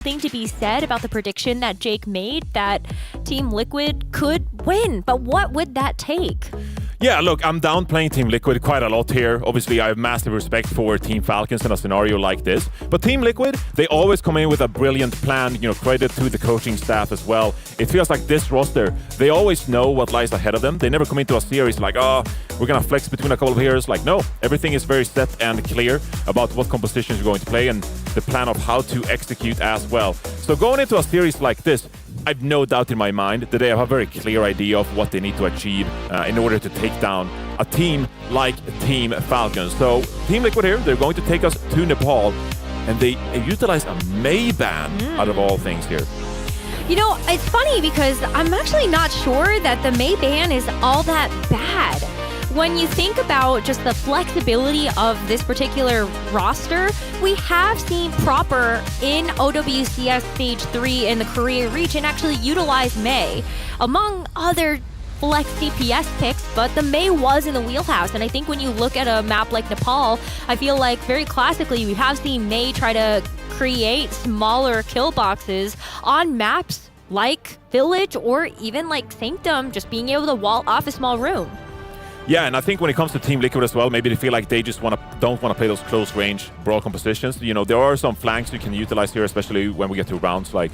thing to be said about the prediction that Jake made that Team Liquid could win, but what would that take? Yeah, look, I'm down playing Team Liquid quite a lot here. Obviously, I have massive respect for Team Falcons in a scenario like this. But Team Liquid, they always come in with a brilliant plan, credit to the coaching staff as well. It feels like this roster, they always know what lies ahead of them. They never come into a series like, oh, we're going to flex between a couple of heroes. Like, no, everything is very set and clear about what compositions you're going to play and the plan of how to execute as well. So going into a series like this, I've no doubt in my mind that they have a very clear idea of what they need to achieve in order to take down a team like Team Falcons. So Team Liquid here, they're going to take us to Nepal, and they utilize a Mei ban out of all things here. It's funny because I'm actually not sure that the Mei ban is all that bad. When you think about just the flexibility of this particular roster, we have seen Proper in OWCS Stage 3 in the Korea region actually utilize Mei, among other flex DPS picks, but the Mei was in the wheelhouse. And I think when you look at a map like Nepal, I feel like very classically we have seen Mei try to create smaller kill boxes on maps like Village or even like Sanctum, just being able to wall off a small room. Yeah, and I think when it comes to Team Liquid as well, maybe they feel like they just don't want to play those close-range brawl compositions. There are some flanks you can utilize here, especially when we get to rounds like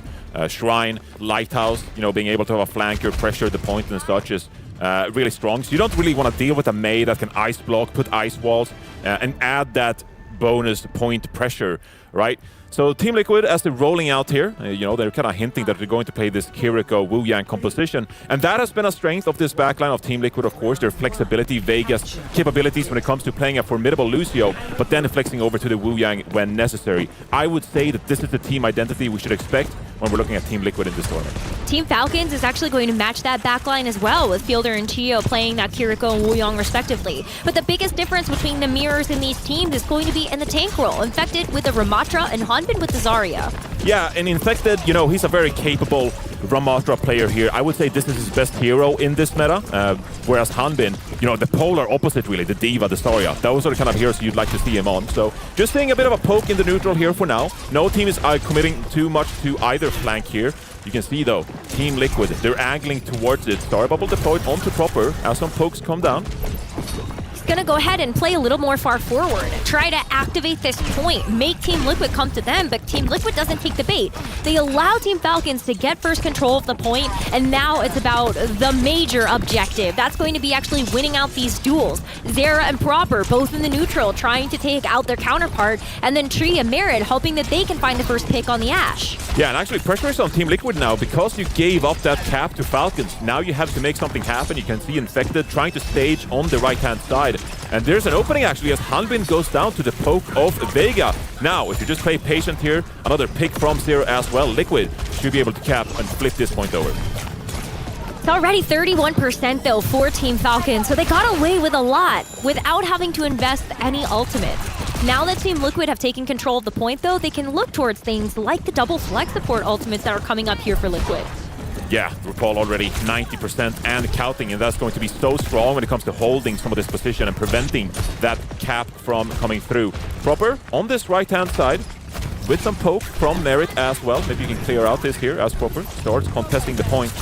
Shrine, Lighthouse. Being able to have a flanker, pressure the point and such is really strong. So you don't really want to deal with a Mei that can ice block, put ice walls, and add that bonus point pressure, right? So Team Liquid, as they're rolling out here, they're kind of hinting that they're going to play this Kiriko Wu Yang composition. And that has been a strength of this backline of Team Liquid, of course. Their flexibility, Vega's capabilities when it comes to playing a formidable Lucio, but then flexing over to the Wu Yang when necessary. I would say that this is the team identity we should expect when we're looking at Team Liquid in this tournament. Team Falcons is actually going to match that backline as well, with Fielder and Chio playing that Kiriko and Wu Yang respectively. But the biggest difference between the mirrors in these teams is going to be in the tank role. Infected with the Ramatra and Hanbin with the Zarya. Yeah, and Infected, he's a very capable Ramatra player here. I would say this is his best hero in this meta, whereas Hanbin, the polar opposite really, the Diva, the Zarya. Those are the kind of heroes you'd like to see him on. So just seeing a bit of a poke in the neutral here for now. No team is committing too much to either flank here. You can see though, Team Liquid, they're angling towards it. Star Bubble deployed onto Proper as some pokes come down. Gonna go ahead and play a little more far forward, try to activate this point, make Team Liquid come to them, but Team Liquid doesn't take the bait. They allow Team Falcons to get first control of the point, and now it's about the major objective. That's going to be actually winning out these duels. Zera and Proper, both in the neutral, trying to take out their counterpart, and then Tree and Merit hoping that they can find the first pick on the Ashe. Yeah, and actually pressure is on Team Liquid now because you gave up that cap to Falcons. Now you have to make something happen. You can see Infected trying to stage on the right-hand side. And there's an opening actually as Hanbin goes down to the poke of Vega. Now, if you just play patient here, another pick from Zero as well. Liquid should be able to cap and flip this point over. It's already 31% though for Team Falcons, so they got away with a lot without having to invest any ultimates. Now that Team Liquid have taken control of the point though, they can look towards things like the double flex support ultimates that are coming up here for Liquid. Yeah, RuPaul already 90% and counting, and that's going to be so strong when it comes to holding some of this position and preventing that cap from coming through. Proper on this right-hand side with some poke from Merit as well. Maybe you can clear out this here as Proper starts contesting the point.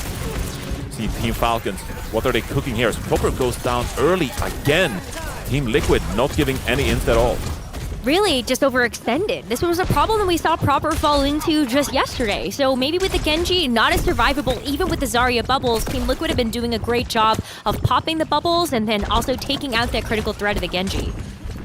See Team Falcons, what are they cooking here? As Proper goes down early again. Team Liquid not giving any int at all. Really just overextended. This was a problem that we saw Proper fall into just yesterday. So maybe with the Genji, not as survivable, even with the Zarya bubbles, Team Liquid have been doing a great job of popping the bubbles and then also taking out that critical threat of the Genji.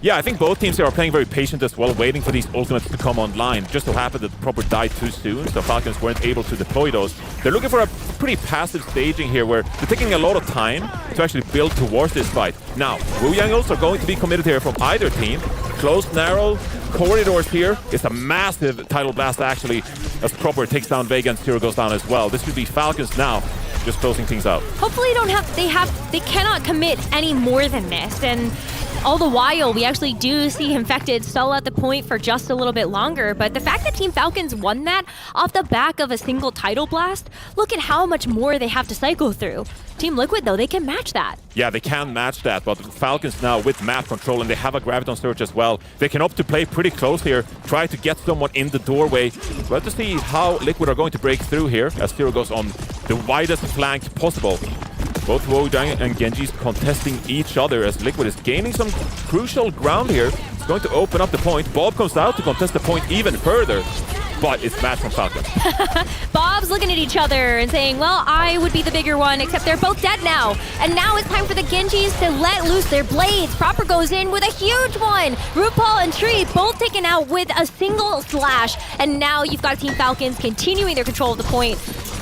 Yeah, I think both teams here are playing very patient as well, waiting for these ultimates to come online. Just so happened that Proper died too soon, so Falcons weren't able to deploy those. They're looking for a pretty passive staging here where they're taking a lot of time to actually build towards this fight. Now, Wu Yangles are going to be committed here from either team. Close, narrow corridors here. It's a massive tidal blast actually, as Proper takes down Vega and Zero goes down as well. This should be Falcons now, just closing things out. Hopefully they cannot commit any more than this. And All the while, we actually do see Infected stall at the point for just a little bit longer, but the fact that Team Falcons won that off the back of a single Tidal Blast, look at how much more they have to cycle through. Team Liquid, though, they can match that. Yeah, they can match that, but Falcons now with map control, and they have a Graviton Surge as well. They can opt to play pretty close here, try to get someone in the doorway. We'll have to see how Liquid are going to break through here, as Zero goes on the widest flank possible. Both Wojang and Genji's contesting each other as Liquid is gaining some crucial ground here. It's going to open up the point. Bob comes out to contest the point even further, but it's match from Falcons. Bob's looking at each other and saying, well, I would be the bigger one, except they're both dead now. And now it's time for the Genjis to let loose their blades. Proper goes in with a huge one. RuPaul and Tree both taken out with a single slash. And now you've got Team Falcons continuing their control of the point.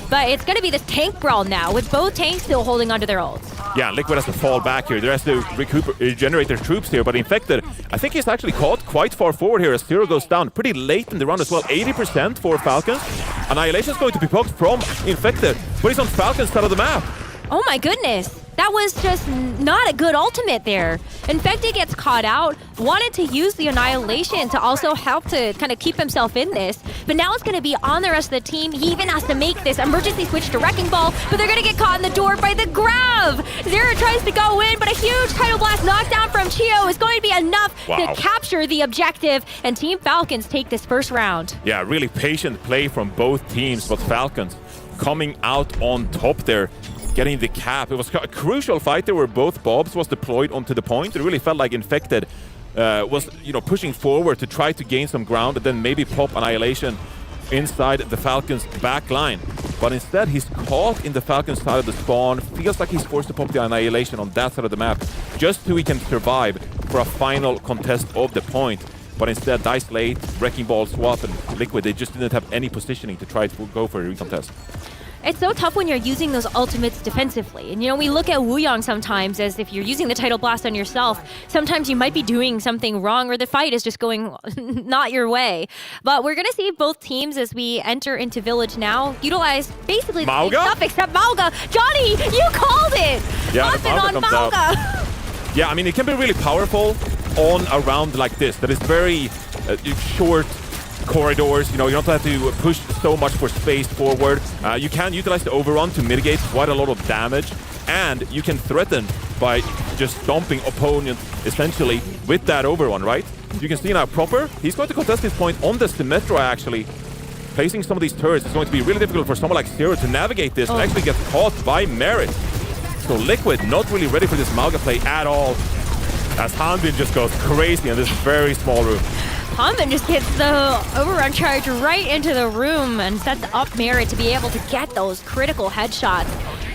But it's going to be this tank brawl now, with both tanks still holding onto their ults. Yeah, Liquid has to fall back here. They has to regenerate their troops here, but Infected, I think he's actually caught quite far forward here as Zero goes down pretty late in the round as well. 80% for Falcons. Annihilation is going to be poked from Infected, but he's on Falcons' side of the map. Oh my goodness. That was just not a good ultimate there. Infected gets caught out, wanted to use the Annihilation to also help to kind of keep himself in this, but now it's going to be on the rest of the team. He even has to make this emergency switch to Wrecking Ball, but they're going to get caught in the door by the Grav. Zero tries to go in, but a huge Tidal Blast knockdown from Chio is going to be enough to capture the objective, and Team Falcons take this first round. Yeah, really patient play from both teams, but Falcons coming out on top there, getting the cap. It was a crucial fight there where both Bobs was deployed onto the point. It really felt like Infected was, pushing forward to try to gain some ground and then maybe pop Annihilation inside the Falcons' back line. But instead, he's caught in the Falcons' side of the spawn. Feels like he's forced to pop the Annihilation on that side of the map just so he can survive for a final contest of the point. But instead, Dice late, Wrecking Ball swap, and Liquid, they just didn't have any positioning to try to go for a recontest. It's so tough when you're using those ultimates defensively. And we look at Wuyang sometimes as if you're using the Tidal Blast on yourself, sometimes you might be doing something wrong or the fight is just going not your way. But we're going to see both teams as we enter into Village now utilize basically the same stuff except Mauga. Johnny, you called it! Yeah, on Mauga! Yeah, I mean, it can be really powerful on a round like this that is very short corridors. You don't have to push so much for space forward. You can utilize the overrun to mitigate quite a lot of damage, and you can threaten by just stomping opponent essentially with that overrun, right? You can see now Proper, he's going to contest this point on the Symmetra actually. Placing some of these turrets is going to be really difficult for someone like Zero to navigate this and actually get caught by Merit. So Liquid not really ready for this Mauga play at all, as Hanbin just goes crazy in this very small room. Hanbin just gets the overrun charge right into the room and sets up Merit to be able to get those critical headshots.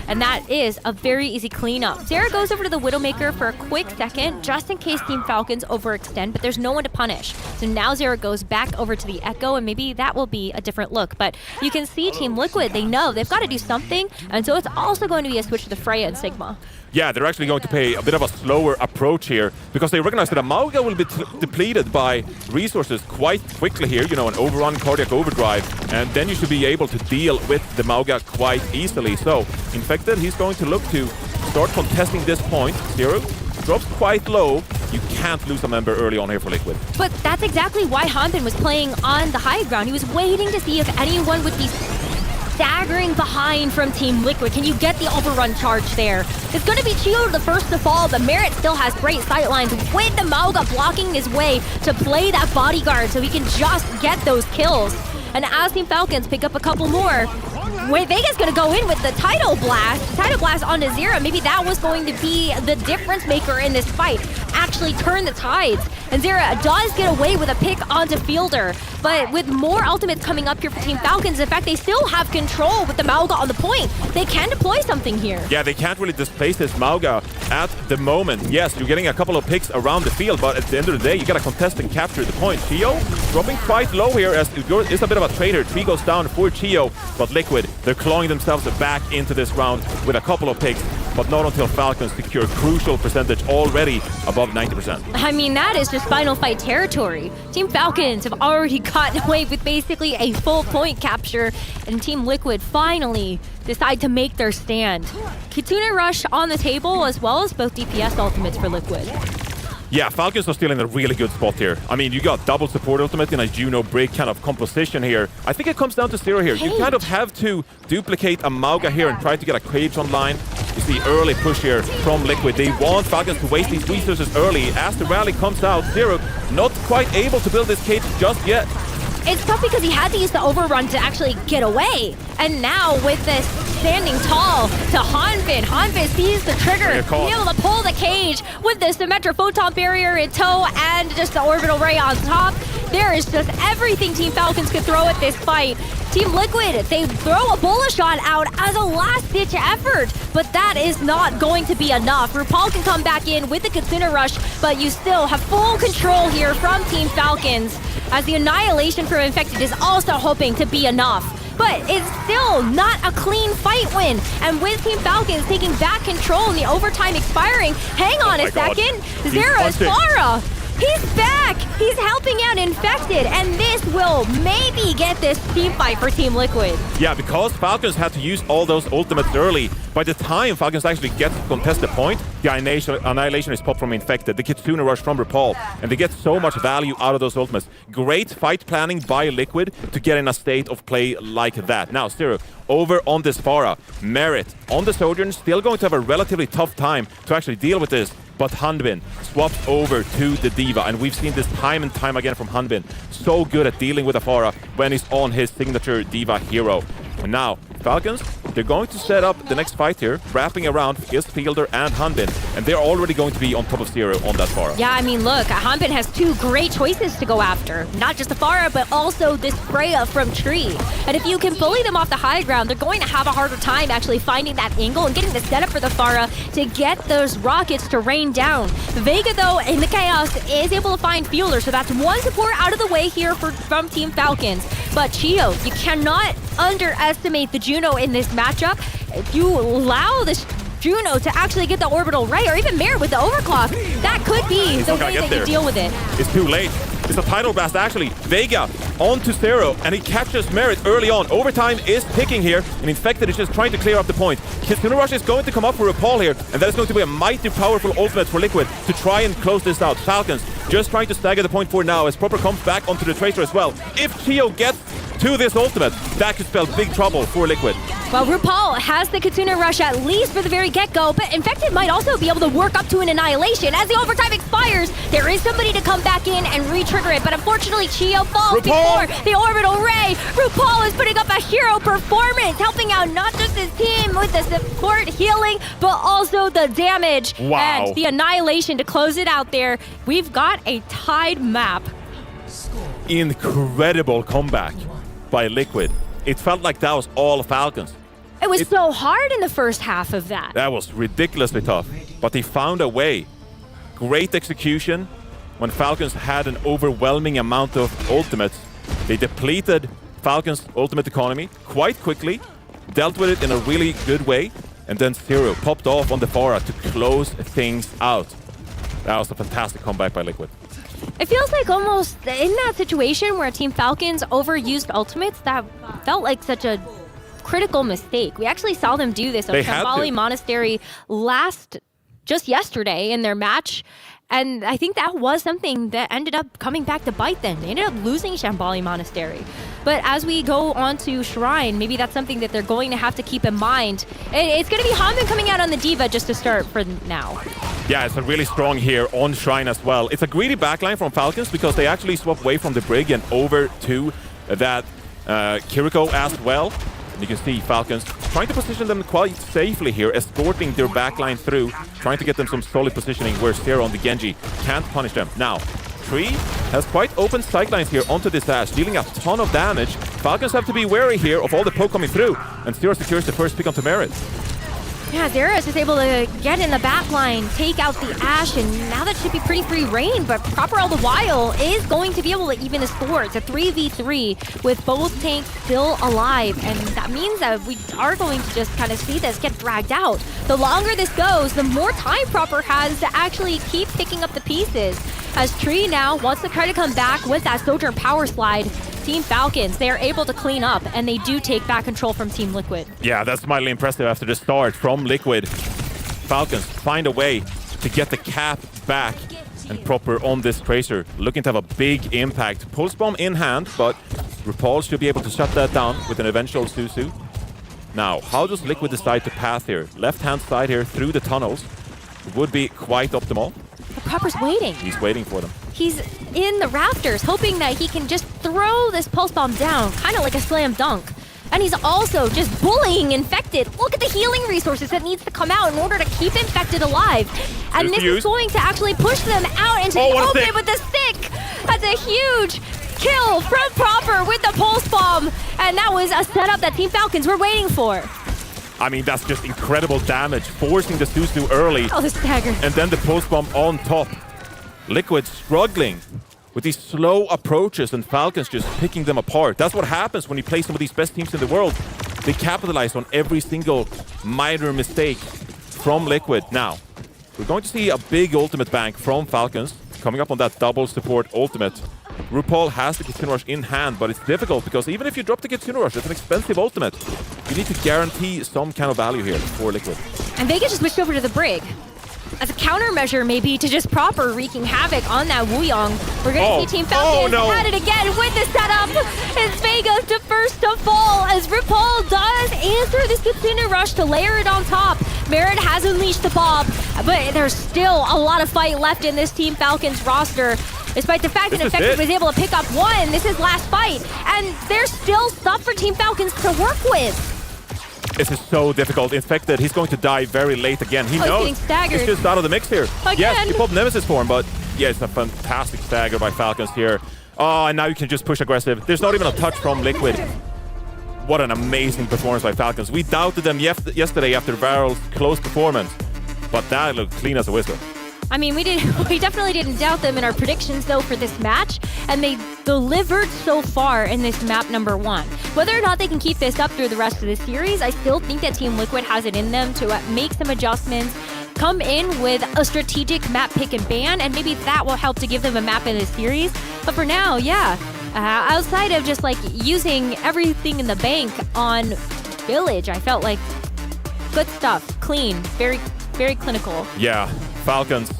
And that is a very easy cleanup. Zero goes over to the Widowmaker for a quick second, just in case Team Falcons overextend, but there's no one to punish. So now Zero goes back over to the Echo, and maybe that will be a different look. But you can see Team Liquid, they know they've got to do something, and so it's also going to be a switch to the Freya and Sigma. Yeah, they're actually going to pay a bit of a slower approach here because they recognize that a Mauga will be depleted by resources quite quickly here, an overrun, cardiac overdrive, and then you should be able to deal with the Mauga quite easily. So, Infected, he's going to look to start contesting this point. Zero drops quite low. You can't lose a member early on here for Liquid. But that's exactly why Hanbin was playing on the high ground. He was waiting to see if anyone would be staggering behind from Team Liquid. Can you get the overrun charge there? It's going to be Chio the first to fall, but Merit still has great sightlines with the Mauga blocking his way to play that bodyguard so he can just get those kills. And as Team Falcons pick up a couple more, Vega's going to go in with the Tidal Blast onto Zero. Maybe that was going to be the difference maker in this fight. Actually turn the tides. And Zero does get away with a pick onto Fielder. But with more ultimates coming up here for Team Falcons, in fact, they still have control with the Mauga on the point. They can deploy something here. Yeah, they can't really displace this Mauga at the moment. Yes, you're getting a couple of picks around the field, but at the end of the day, you got to contest and capture the point. Chio dropping quite low here as it's a bit of a traitor. Tree goes down for Chio, but Liquid, they're clawing themselves back into this round with a couple of picks, but not until Falcons secure crucial percentage already above 90%. I mean, that is just final fight territory. Team Falcons have already gotten away with basically a full point capture, and Team Liquid finally decide to make their stand. Kitsune Rush on the table, as well as both DPS ultimates for Liquid. Yeah, Falcons are still in a really good spot here. I mean, you got double support ultimate in a Juno Brig kind of composition here. I think it comes down to Zero here. You kind of have to duplicate a Mauga here and try to get a Cage online. You see early push here from Liquid. They want Falcons to waste these resources early. As the rally comes out, Zero not quite able to build this Cage just yet. It's tough because he had to use the overrun to actually get away. And now with this standing tall to Hanbin. Hanbin sees the trigger, be able to pull the Cage with the Symmetra Photon Barrier in tow and just the Orbital Ray on top. There is just everything Team Falcons could throw at this fight. Team Liquid, they throw a bullet shot out as a last-ditch effort, but that is not going to be enough. RuPaul can come back in with the Kitsuna Rush, but you still have full control here from Team Falcons, as the Annihilation from Infected is also hoping to be enough. But it's still not a clean fight win. And with Team Falcons taking back control and the overtime expiring, hang on a second, Zero's Pharah. He's back! He's helping out Infected, and this will maybe get this team fight for Team Liquid. Yeah, because Falcons had to use all those ultimates early. By the time Falcons actually get to contest the point, the Annihilation is popped from Infected, the Kitsuna Rush from RuPaul, and they get so much value out of those ultimates. Great fight planning by Liquid to get in a state of play like that. Now, Zero, over on this Pharah. Merit on the Sojourn, still going to have a relatively tough time to actually deal with this. But Hanbin swaps over to the D.Va, and we've seen this time and time again from Hanbin. So good at dealing with a Pharah when he's on his signature D.Va hero. And now, Falcons, they're going to set up the next fight here, wrapping around his Fielder and Hanbin, and they're already going to be on top of Zero on that Pharah. Yeah, I mean, look, Hanbin has two great choices to go after. Not just the Pharah, but also this Freya from Tree. And if you can bully them off the high ground, they're going to have a harder time actually finding that angle and getting the setup for the Pharah to get those rockets to rain down. Vega, though, in the Chaos, is able to find Fielder, so that's one support out of the way here from Team Falcons. But Chio, you cannot underestimate the Juno in this matchup. If you allow this Juno to actually get the Orbital Ray, or even Merit with the Overclock, that could be the way that you deal with it. It's too late. It's a Tidal Blast, actually. Vega onto Zero, and he catches Merit early on. Overtime is ticking here, and Infected is just trying to clear up the point. Kitsuna Rush is going to come up for RuPaul here, and that is going to be a mighty powerful ultimate for Liquid to try and close this out. Falcons just trying to stagger the point for now, as Proper comes back onto the Tracer as well. If Chio gets to this ultimate, that could spell big trouble for Liquid. Well, RuPaul has the Kitsuna Rush at least for the very get-go, but Infected might also be able to work up to an Annihilation. As the overtime expires, there is somebody to come back in and re-trigger it, but unfortunately, Chio falls before the Orbital Ray. RuPaul is putting up a hero performance, helping out not just his team with the support healing, but also the damage. Wow. And the Annihilation to close it out there. We've got a tied map. Incredible comeback by Liquid. It felt like that was all Falcons. It was so hard in the first half of that. That was ridiculously tough, but they found a way. Great execution. When Falcons had an overwhelming amount of ultimates, they depleted Falcons' ultimate economy quite quickly, dealt with it in a really good way, and then Zero popped off on the Pharah to close things out. That was a fantastic comeback by Liquid. It feels like almost in that situation where Team Falcons overused ultimates, that felt like such a critical mistake. We actually saw them do this on Shambali Monastery just yesterday in their match. And I think that was something that ended up coming back to bite them. They ended up losing Shambali Monastery. But as we go on to Shrine, maybe that's something that they're going to have to keep in mind. It's going to be Hanbin coming out on the D.Va just to start for now. Yeah, it's a really strong here on Shrine as well. It's a greedy backline from Falcons because they actually swap away from the Brig and over to that Kiriko as well. And you can see Falcons trying to position them quite safely here, escorting their backline through, trying to get them some solid positioning where Zero on the Genji can't punish them. Now, Tree has quite open sightlines here onto this Ash, dealing a ton of damage. Falcons have to be wary here of all the poke coming through, and Zero secures the first pick onto Merit. Yeah, Zero is just able to get in the back line, take out the Ashe, and now that should be pretty free reign, but Proper all the while is going to be able to even the score. It's a 3v3 with both tanks still alive, and that means that we are going to just kind of see this get dragged out. The longer this goes, the more time Proper has to actually keep picking up the pieces. As Tree now wants to try to come back with that Sojourn power slide, Team Falcons, they are able to clean up, and they do take back control from Team Liquid. Yeah, that's mildly impressive after the start from Liquid. Falcons find a way to get the cap back and Proper on this Tracer, looking to have a big impact. Pulse Bomb in hand, but RuPaul should be able to shut that down with an eventual Suzu. Now, how does Liquid decide to path here? Left-hand side here through the tunnels would be quite optimal. But Proper's waiting. He's waiting for them. He's in the rafters, hoping that he can just throw this Pulse Bomb down, kind of like a slam dunk. And he's also just bullying Infected. Look at the healing resources that needs to come out in order to keep Infected alive. And this is going to actually push them out into the open with the stick. That's a huge kill from Proper with the Pulse Bomb. And that was a setup that Team Falcons were waiting for. I mean, that's just incredible damage, forcing the Suzu early. Oh, the stagger. And then the Pulse Bomb on top. Liquid struggling with these slow approaches and Falcons just picking them apart. That's what happens when you play some of these best teams in the world. They capitalize on every single minor mistake from Liquid. Now, we're going to see a big ultimate bank from Falcons coming up on that double support ultimate. RuPaul has the Kitsune Rush in hand, but it's difficult because even if you drop the Kitsune Rush, it's an expensive ultimate. You need to guarantee some kind of value here for Liquid. And Vega just switched over to the Brig. As a countermeasure, maybe, to just Proper wreaking havoc on that Wuyong. We're going to see Team Falcons at it again with the setup. It's Vega the first to fall as RuPaul does answer this Kitsune Rush to layer it on top. Merit has unleashed the Bob, but there's still a lot of fight left in this Team Falcons roster. Despite the fact that Infected was able to pick up one, this is last fight. And there's still stuff for Team Falcons to work with. This is so difficult. Infected, he's going to die very late again. He knows. He's getting staggered. He's just out of the mix here. Again. Yes, he popped Nemesis for him, but yeah, it's a fantastic stagger by Falcons here. Oh, and now you can just push aggressive. There's not even a touch from Liquid. What an amazing performance by Falcons. We doubted them yesterday after Varel's close performance, but that looked clean as a whistle. I mean, we definitely didn't doubt them in our predictions, though, for this match, and they delivered so far in this map number 1. Whether or not they can keep this up through the rest of the series, I still think that Team Liquid has it in them to make some adjustments, come in with a strategic map pick and ban, and maybe that will help to give them a map in this series. But for now, yeah, outside of just like using everything in the bank on Village, I felt like good stuff, clean, very, very clinical. Yeah, Falcons.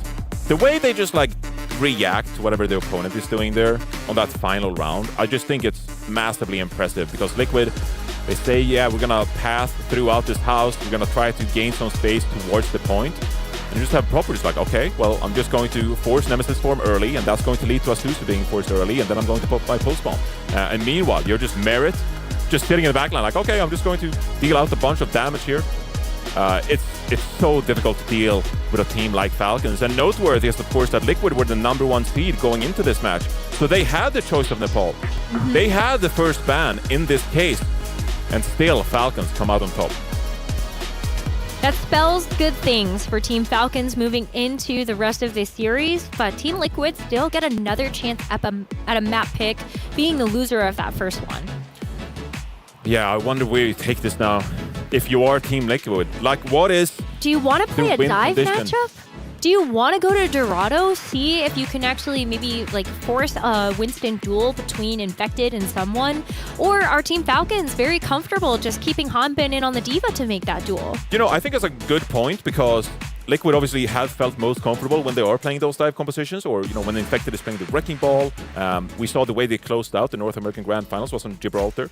The way they just like react to whatever the opponent is doing there on that final round, I just think it's massively impressive because Liquid, they say, yeah, we're gonna path throughout this house, we're gonna try to gain some space towards the point, and you just have Proper just like, okay, well, I'm just going to force Nemesis form early, and that's going to lead to a Suzu being forced early, and then I'm going to pop my Pulse Bomb. And meanwhile, you're just Merit, just sitting in the backline like, okay, I'm just going to deal out a bunch of damage here. It's so difficult to deal with a team like Falcons. And noteworthy is, of course, that Liquid were the #1 seed going into this match. So they had the choice of Nepal. They had the first ban in this case. And still, Falcons come out on top. That spells good things for Team Falcons moving into the rest of this series. But Team Liquid still get another chance at a map pick, being the loser of that first one. Yeah, I wonder where you take this now. If you are Team Liquid, like what is... Do you want to play a dive matchup? Do you want to go to Dorado, see if you can actually maybe like force a Winston duel between Infected and someone? Or are Team Falcons very comfortable just keeping Hanbin in on the D.Va to make that duel? You know, I think that's a good point because Liquid obviously have felt most comfortable when they are playing those dive compositions, or you know, when Infected is playing the Wrecking Ball. We saw the way they closed out the North American Grand Finals was on Gibraltar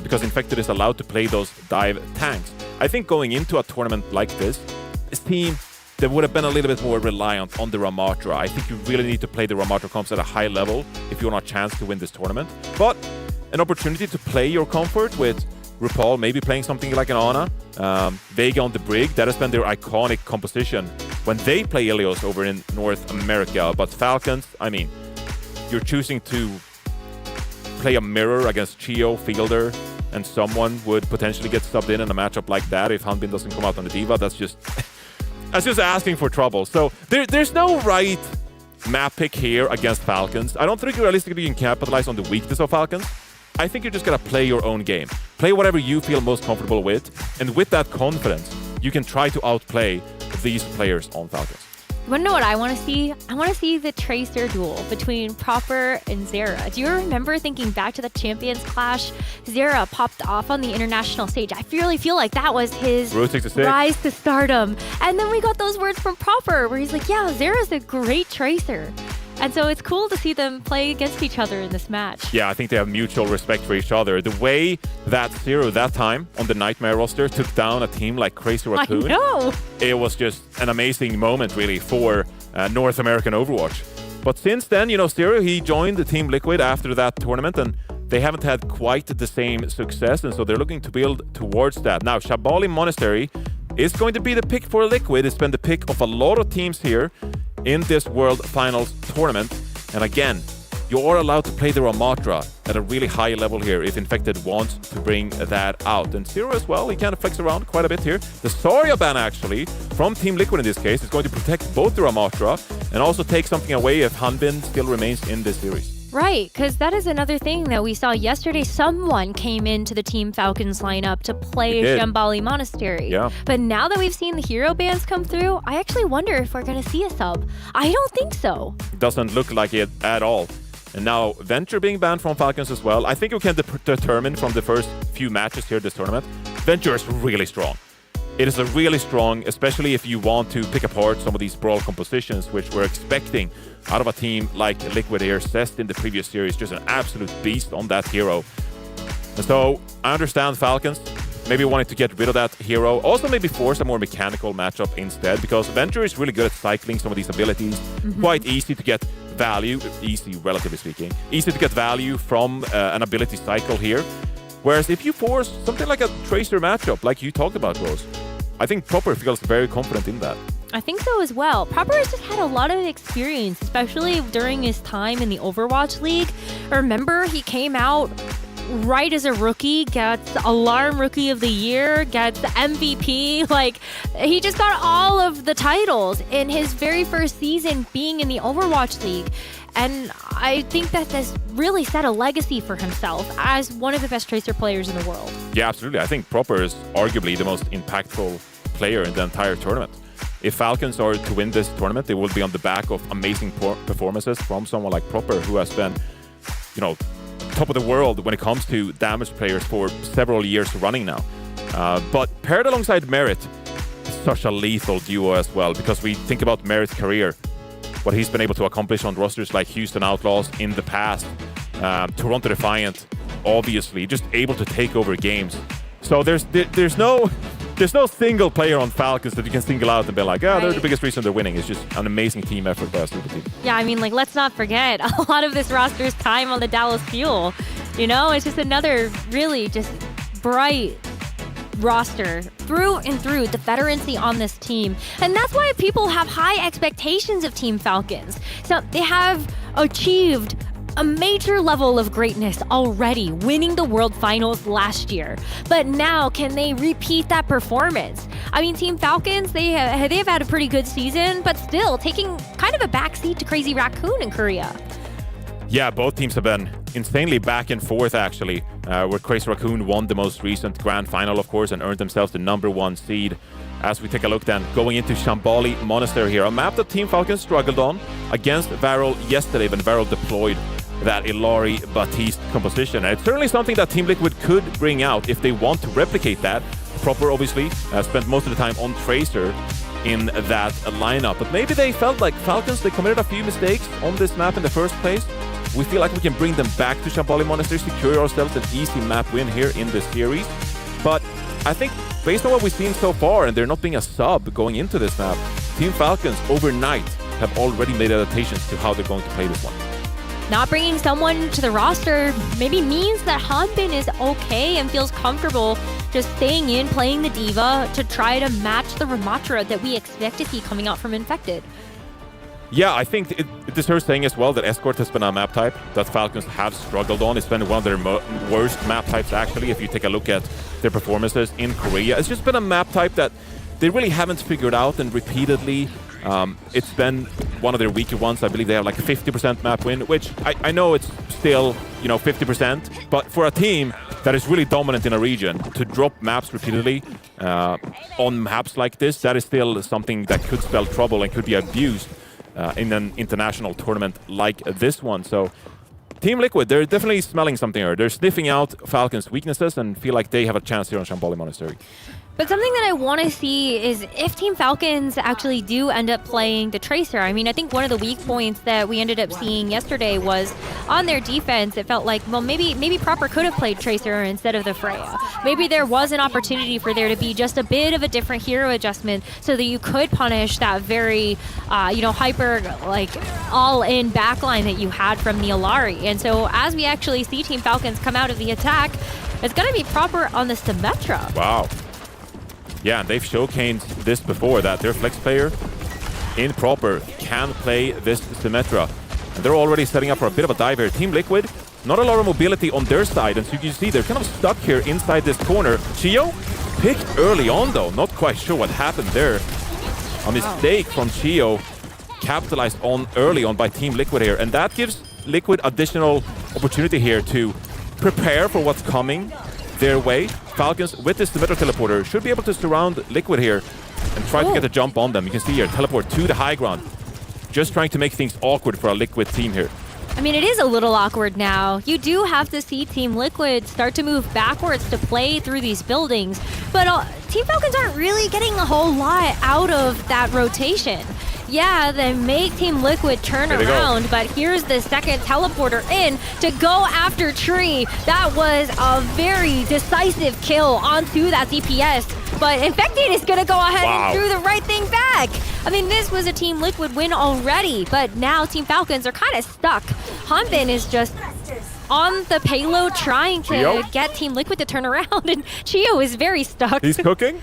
because Infected is allowed to play those dive tanks. I think going into a tournament like this team, they would have been a little bit more reliant on the Ramatra. I think you really need to play the Ramatra comps at a high level if you want a chance to win this tournament. But an opportunity to play your comfort with RuPaul, maybe playing something like an Ana, Vega on the Brig, that has been their iconic composition when they play Ilios over in North America. But Falcons, I mean, you're choosing to play a mirror against Chio, Fielder, and someone would potentially get subbed in a matchup like that if Hanbin doesn't come out on the D.Va. That's just asking for trouble. So there's no right map pick here against Falcons. I don't think realistically you can capitalize on the weakness of Falcons. I think you're just going to play your own game. Play whatever you feel most comfortable with. And with that confidence, you can try to outplay these players on Falcons. You want to know what I want to see? I want to see the Tracer duel between Proper and Zera. Do you remember thinking back to the Champions Clash? Zera popped off on the international stage. I really feel like that was his rise to stardom. And then we got those words from Proper where he's like, yeah, Zera's a great Tracer. And so it's cool to see them play against each other in this match. Yeah, I think they have mutual respect for each other. The way that Zero that time on the Nightmare roster took down a team like Crazy Raccoon, I know. It was just an amazing moment really for North American Overwatch. But since then, Zero, he joined the Team Liquid after that tournament, and they haven't had quite the same success, and so they're looking to build towards that. Now, Shambali Monastery is going to be the pick for Liquid. It's been the pick of a lot of teams here in this World Finals tournament. And again, you are allowed to play the Ramatra at a really high level here if Infected wants to bring that out. And Zero as well, he kind of flex around quite a bit here. The Zarya ban actually, from Team Liquid in this case, is going to protect both the Ramatra and also take something away if Hanbin still remains in this series. Right, because that is another thing that we saw yesterday. Someone came into the Team Falcons lineup to play Shambali Monastery. Yeah. But now that we've seen the hero bans come through, I actually wonder if we're going to see a sub. I don't think so. Doesn't look like it at all. And now Venture being banned from Falcons as well. I think we can determine from the first few matches here this tournament, Venture is really strong. It is a really strong, especially if you want to pick apart some of these brawl compositions, which we're expecting out of a team like Liquid here. Cest in the previous series, just an absolute beast on that hero. And so I understand Falcons maybe wanting to get rid of that hero. Also maybe force a more mechanical matchup instead, because Venture is really good at cycling some of these abilities. Quite easy to get value, easy relatively speaking, easy to get value from an ability cycle here. Whereas if you force something like a Tracer matchup, like you talked about, Rose, I think Proper feels very confident in that. I think so as well. Proper has just had a lot of experience, especially during his time in the Overwatch League. Remember, he came out right as a rookie, gets Alarm Rookie of the Year, gets the MVP. Like, he just got all of the titles in his very first season being in the Overwatch League. And I think that this really set a legacy for himself as one of the best Tracer players in the world. Yeah, absolutely. I think Proper is arguably the most impactful player in the entire tournament. If Falcons are to win this tournament, it will be on the back of amazing performances from someone like Proper, who has been, top of the world when it comes to damage players for several years running now. But paired alongside Merit, such a lethal duo as well, because we think about Merit's career, what he's been able to accomplish on rosters like Houston Outlaws in the past, Toronto Defiant, obviously, just able to take over games. So there's no single player on Falcons that you can single out and be like, they're the biggest reason they're winning. It's just an amazing team effort by a super team. Yeah, I mean, let's not forget a lot of this roster's time on the Dallas Fuel. It's just another really just bright roster through and through, the veterancy on this team. And that's why people have high expectations of Team Falcons. So they have achieved a major level of greatness already, winning the World Finals last year. But now, can they repeat that performance? I mean, Team Falcons, they've had a pretty good season, but still taking kind of a backseat to Crazy Raccoon in Korea. Yeah, both teams have been insanely back and forth, actually, where Crazy Raccoon won the most recent Grand Final, of course, and earned themselves the #1 seed. As we take a look then, going into Shambali Monastery here, a map that Team Falcons struggled on against Varel yesterday when Varel deployed that Ilari Batiste composition. And it's certainly something that Team Liquid could bring out if they want to replicate that. Proper, obviously, spent most of the time on Tracer in that lineup. But maybe they felt like Falcons, they committed a few mistakes on this map in the first place. We feel like we can bring them back to Shambali Monastery, secure ourselves an easy map win here in this series. But I think based on what we've seen so far, and there not being a sub going into this map, Team Falcons overnight have already made adaptations to how they're going to play this one. Not bringing someone to the roster maybe means that Hanbin is okay and feels comfortable just staying in, playing the Diva to try to match the Ramatra that we expect to see coming out from Infected. Yeah, I think it deserves saying as well that Escort has been a map type that Falcons have struggled on. It's been one of their worst map types, actually, if you take a look at their performances in Korea. It's just been a map type that they really haven't figured out, and repeatedly it's been one of their weaker ones. I believe they have like a 50% map win, which I know it's still, 50%, but for a team that is really dominant in a region, to drop maps repeatedly on maps like this, that is still something that could spell trouble and could be abused in an international tournament like this one. So Team Liquid, they're definitely smelling something here. They're sniffing out Falcons' weaknesses and feel like they have a chance here on Shambali Monastery. But something that I want to see is if Team Falcons actually do end up playing the Tracer. I mean, I think one of the weak points that we ended up seeing yesterday was on their defense. It felt like, well, maybe Proper could have played Tracer instead of the Freya. Maybe there was an opportunity for there to be just a bit of a different hero adjustment so that you could punish that very, hyper, like, all-in backline that you had from the Alari. And so as we actually see Team Falcons come out of the attack, it's going to be Proper on the Symmetra. Wow. Yeah, and they've showcased this before, that their flex player in Proper can play this Symmetra. And they're already setting up for a bit of a dive here. Team Liquid, not a lot of mobility on their side, and so you can see they're kind of stuck here inside this corner. Chio picked early on though, not quite sure what happened there. A mistake from Chio, capitalized on early on by Team Liquid here, and that gives Liquid additional opportunity here to prepare for what's coming their way. Falcons, with this Symmetra teleporter, should be able to surround Liquid here and try to get a jump on them. You can see here, teleport to the high ground. Just trying to make things awkward for a Liquid team here. I mean, it is a little awkward now. You do have to see Team Liquid start to move backwards to play through these buildings, but Team Falcons aren't really getting a whole lot out of that rotation. Yeah, they make Team Liquid turn around, but here's the second teleporter in to go after Tree. That was a very decisive kill onto that DPS, but Infected is going to go ahead and do the right thing back. I mean, this was a Team Liquid win already, but now Team Falcons are kind of stuck. Hanbin is just on the payload trying to get Team Liquid to turn around, and Chio is very stuck. He's cooking?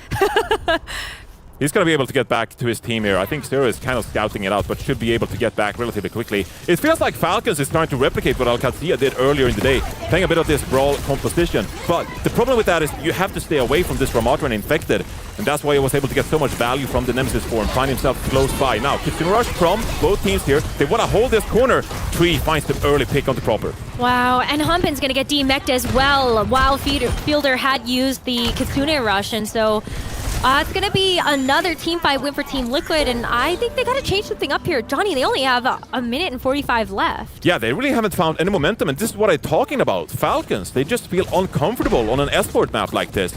He's going to be able to get back to his team here. I think Zero is kind of scouting it out, but should be able to get back relatively quickly. It feels like Falcons is trying to replicate what Al-Qadsiya did earlier in the day, playing a bit of this brawl composition. But the problem with that is you have to stay away from this Ramatra and Infected, and that's why he was able to get so much value from the Nemesis form, find himself close by. Now, Kitsune Rush from both teams here. They want to hold this corner. Tree finds the early pick on the Proper. Wow, and Hanbin's going to get demeched as well, while Fielder had used the Kitsune Rush, and so it's going to be another team fight win for Team Liquid, and I think they got to change something up here. Johnny, they only have a minute and 45 left. Yeah, they really haven't found any momentum, and this is what I'm talking about. Falcons, they just feel uncomfortable on an esport map like this.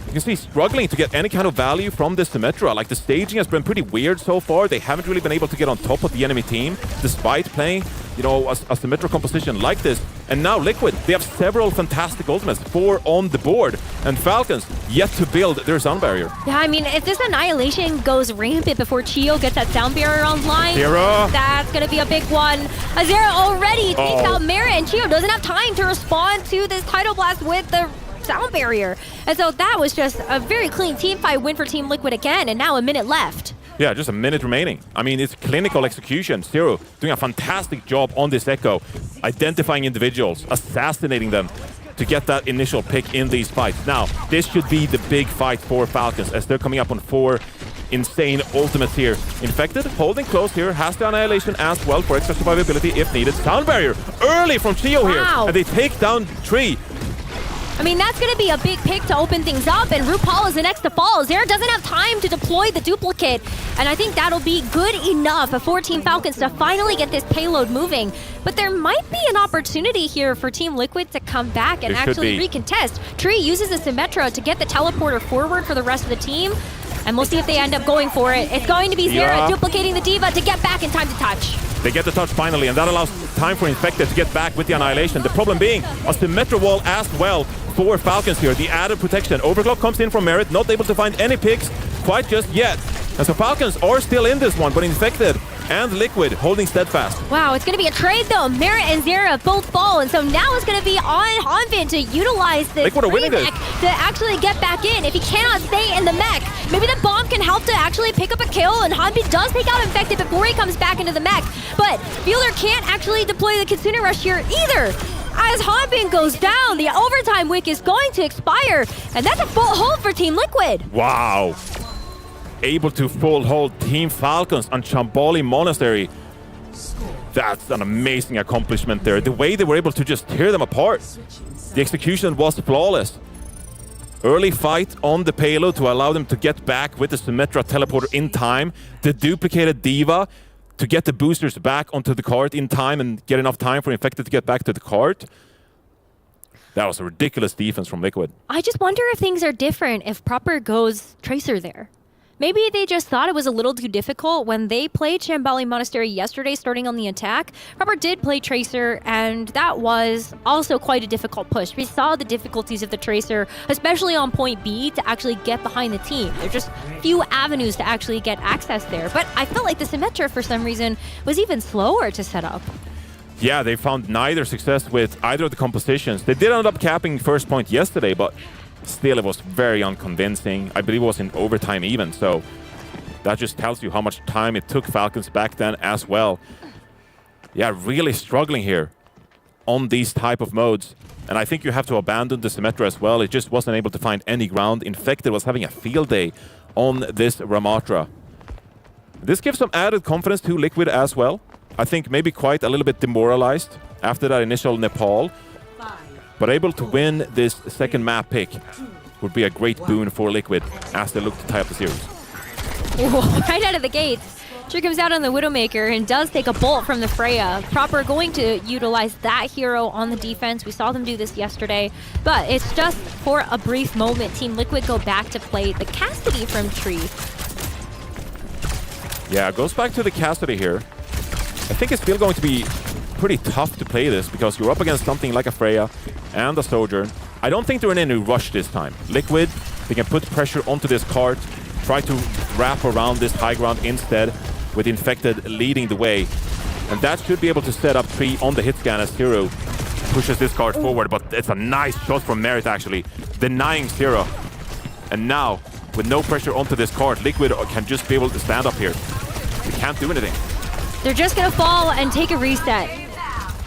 You can see struggling to get any kind of value from this Symmetra. Like, the staging has been pretty weird so far. They haven't really been able to get on top of the enemy team, despite playing, a Symmetra composition like this. And now Liquid, they have several fantastic ultimates, 4 on the board. And Falcons, yet to build their sound barrier. Yeah, I mean, if this Annihilation goes rampant before Chio gets that sound barrier online, that's going to be a big one. Azera already takes out Merit, and Chio doesn't have time to respond to this Tidal Blast with the sound barrier. And so that was just a very clean team fight win for Team Liquid again, and now a minute left. Yeah, just a minute remaining. I mean, it's clinical execution. Zero doing a fantastic job on this Echo, identifying individuals, assassinating them to get that initial pick in these fights. Now, this should be the big fight for Falcons as they're coming up on 4 insane ultimates here. Infected, holding close here, has the Annihilation as well for extra survivability if needed. Sound barrier early from Chio here, and they take down Tree. I mean, that's going to be a big pick to open things up, and RuPaul is the next to fall. Zera doesn't have time to deploy the duplicate, and I think that'll be good enough for Team Falcons to finally get this payload moving. But there might be an opportunity here for Team Liquid to come back and actually recontest. Tree uses the Symmetra to get the teleporter forward for the rest of the team, and we'll see if they end up going for it. It's going to be Zera duplicating the D.Va to get back in time to touch. They get the touch finally, and that allows time for Infected to get back with the Annihilation. The problem being a Symmetra wall as well for Falcons here. The added protection. Overclock comes in from Merit, not able to find any picks quite just yet. And so Falcons are still in this one, but Infected and Liquid holding steadfast. Wow, it's going to be a trade though. Merit and Zera both fall, and so now it's going to be on Hanbin to utilize this Liquid are winning this to actually get back in. If he cannot stay in the mech, maybe the bomb can help to actually pick up a kill, and Hanbin does take out Infected before he comes back into the mech. But Fielder can't actually deploy the Kitsune Rush here either. As Hanbin goes down, the overtime wick is going to expire, and that's a full hold for Team Liquid. Wow. Able to full hold Team Falcons on Shambali Monastery. That's an amazing accomplishment there. The way they were able to just tear them apart. The execution was flawless. Early fight on the payload to allow them to get back with the Symmetra teleporter in time. The duplicated D.Va to get the boosters back onto the cart in time and get enough time for Infected to get back to the cart. That was a ridiculous defense from Liquid. I just wonder if things are different if Proper goes Tracer there. Maybe they just thought it was a little too difficult when they played Shambali Monastery yesterday starting on the attack. Proper did play Tracer, and that was also quite a difficult push. We saw the difficulties of the Tracer, especially on point B, to actually get behind the team. There's just few avenues to actually get access there. But I felt like the Symmetra, for some reason, was even slower to set up. Yeah, they found neither success with either of the compositions. They did end up capping first point yesterday, but still, it was very unconvincing. I believe it was in overtime even, so that just tells you how much time it took Falcons back then as well. Yeah, really struggling here on these type of modes. And I think you have to abandon the Symmetra as well. It just wasn't able to find any ground. Infected was having a field day on this Ramatra. This gives some added confidence to Liquid as well. I think maybe quite a little bit demoralized after that initial Nepal. But able to win this second map pick would be a great boon for Liquid as they look to tie up the series. Right out of the gates, Tree comes out on the Widowmaker and does take a bolt from the Freya. Proper going to utilize that hero on the defense. We saw them do this yesterday, but it's just for a brief moment. Team Liquid go back to play the Cassidy from Tree. Yeah, goes back to the Cassidy here. I think it's still going to be pretty tough to play this because you're up against something like a Freya and a Sojourn. I don't think they're in any rush this time. Liquid, they can put pressure onto this cart, try to wrap around this high ground instead with Infected leading the way. And that should be able to set up Tree on the hit scan as Zero pushes this cart forward, but it's a nice shot from Merit actually, denying Zero. And now, with no pressure onto this cart, Liquid can just be able to stand up here. They can't do anything. They're just gonna fall and take a reset.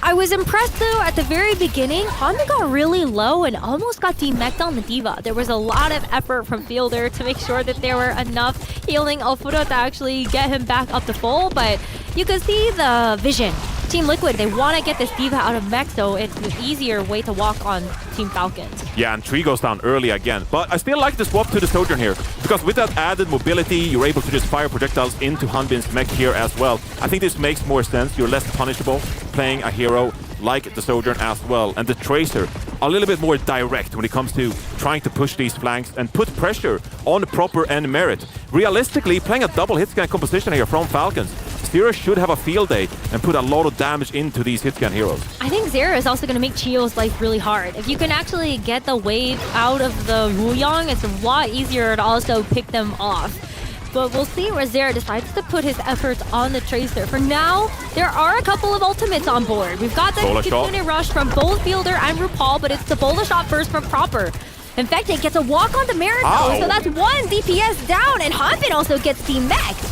I was impressed though at the very beginning, Honda got really low and almost got demeched on the D.Va. There was a lot of effort from Fielder to make sure that there were enough healing Alfura to actually get him back up to full, but you could see the vision. Team Liquid, they want to get this D.Va out of mech, so it's an easier way to walk on Team Falcons. Yeah, and Tree goes down early again. But I still like the swap to the Sojourn here, because with that added mobility, you're able to just fire projectiles into Hanbin's mech here as well. I think this makes more sense. You're less punishable playing a hero like the Sojourn as well. And the Tracer, a little bit more direct when it comes to trying to push these flanks and put pressure on Proper and Merit. Realistically, playing a double hit scan composition here from Falcons, Zero should have a field day and put a lot of damage into these hit scan heroes. I think Zero is also going to make Chio's life really hard. If you can actually get the wave out of the Wuyang, it's a lot easier to also pick them off. But we'll see where Zero decides to put his efforts on the Tracer. For now, there are a couple of ultimates on board. We've got the Kitsune Rush from both Fielder and RuPaul, but it's the Bola shot first from Proper. Infected gets a walk on the Merit though, so that's one DPS down, and Hanbin also gets demeched.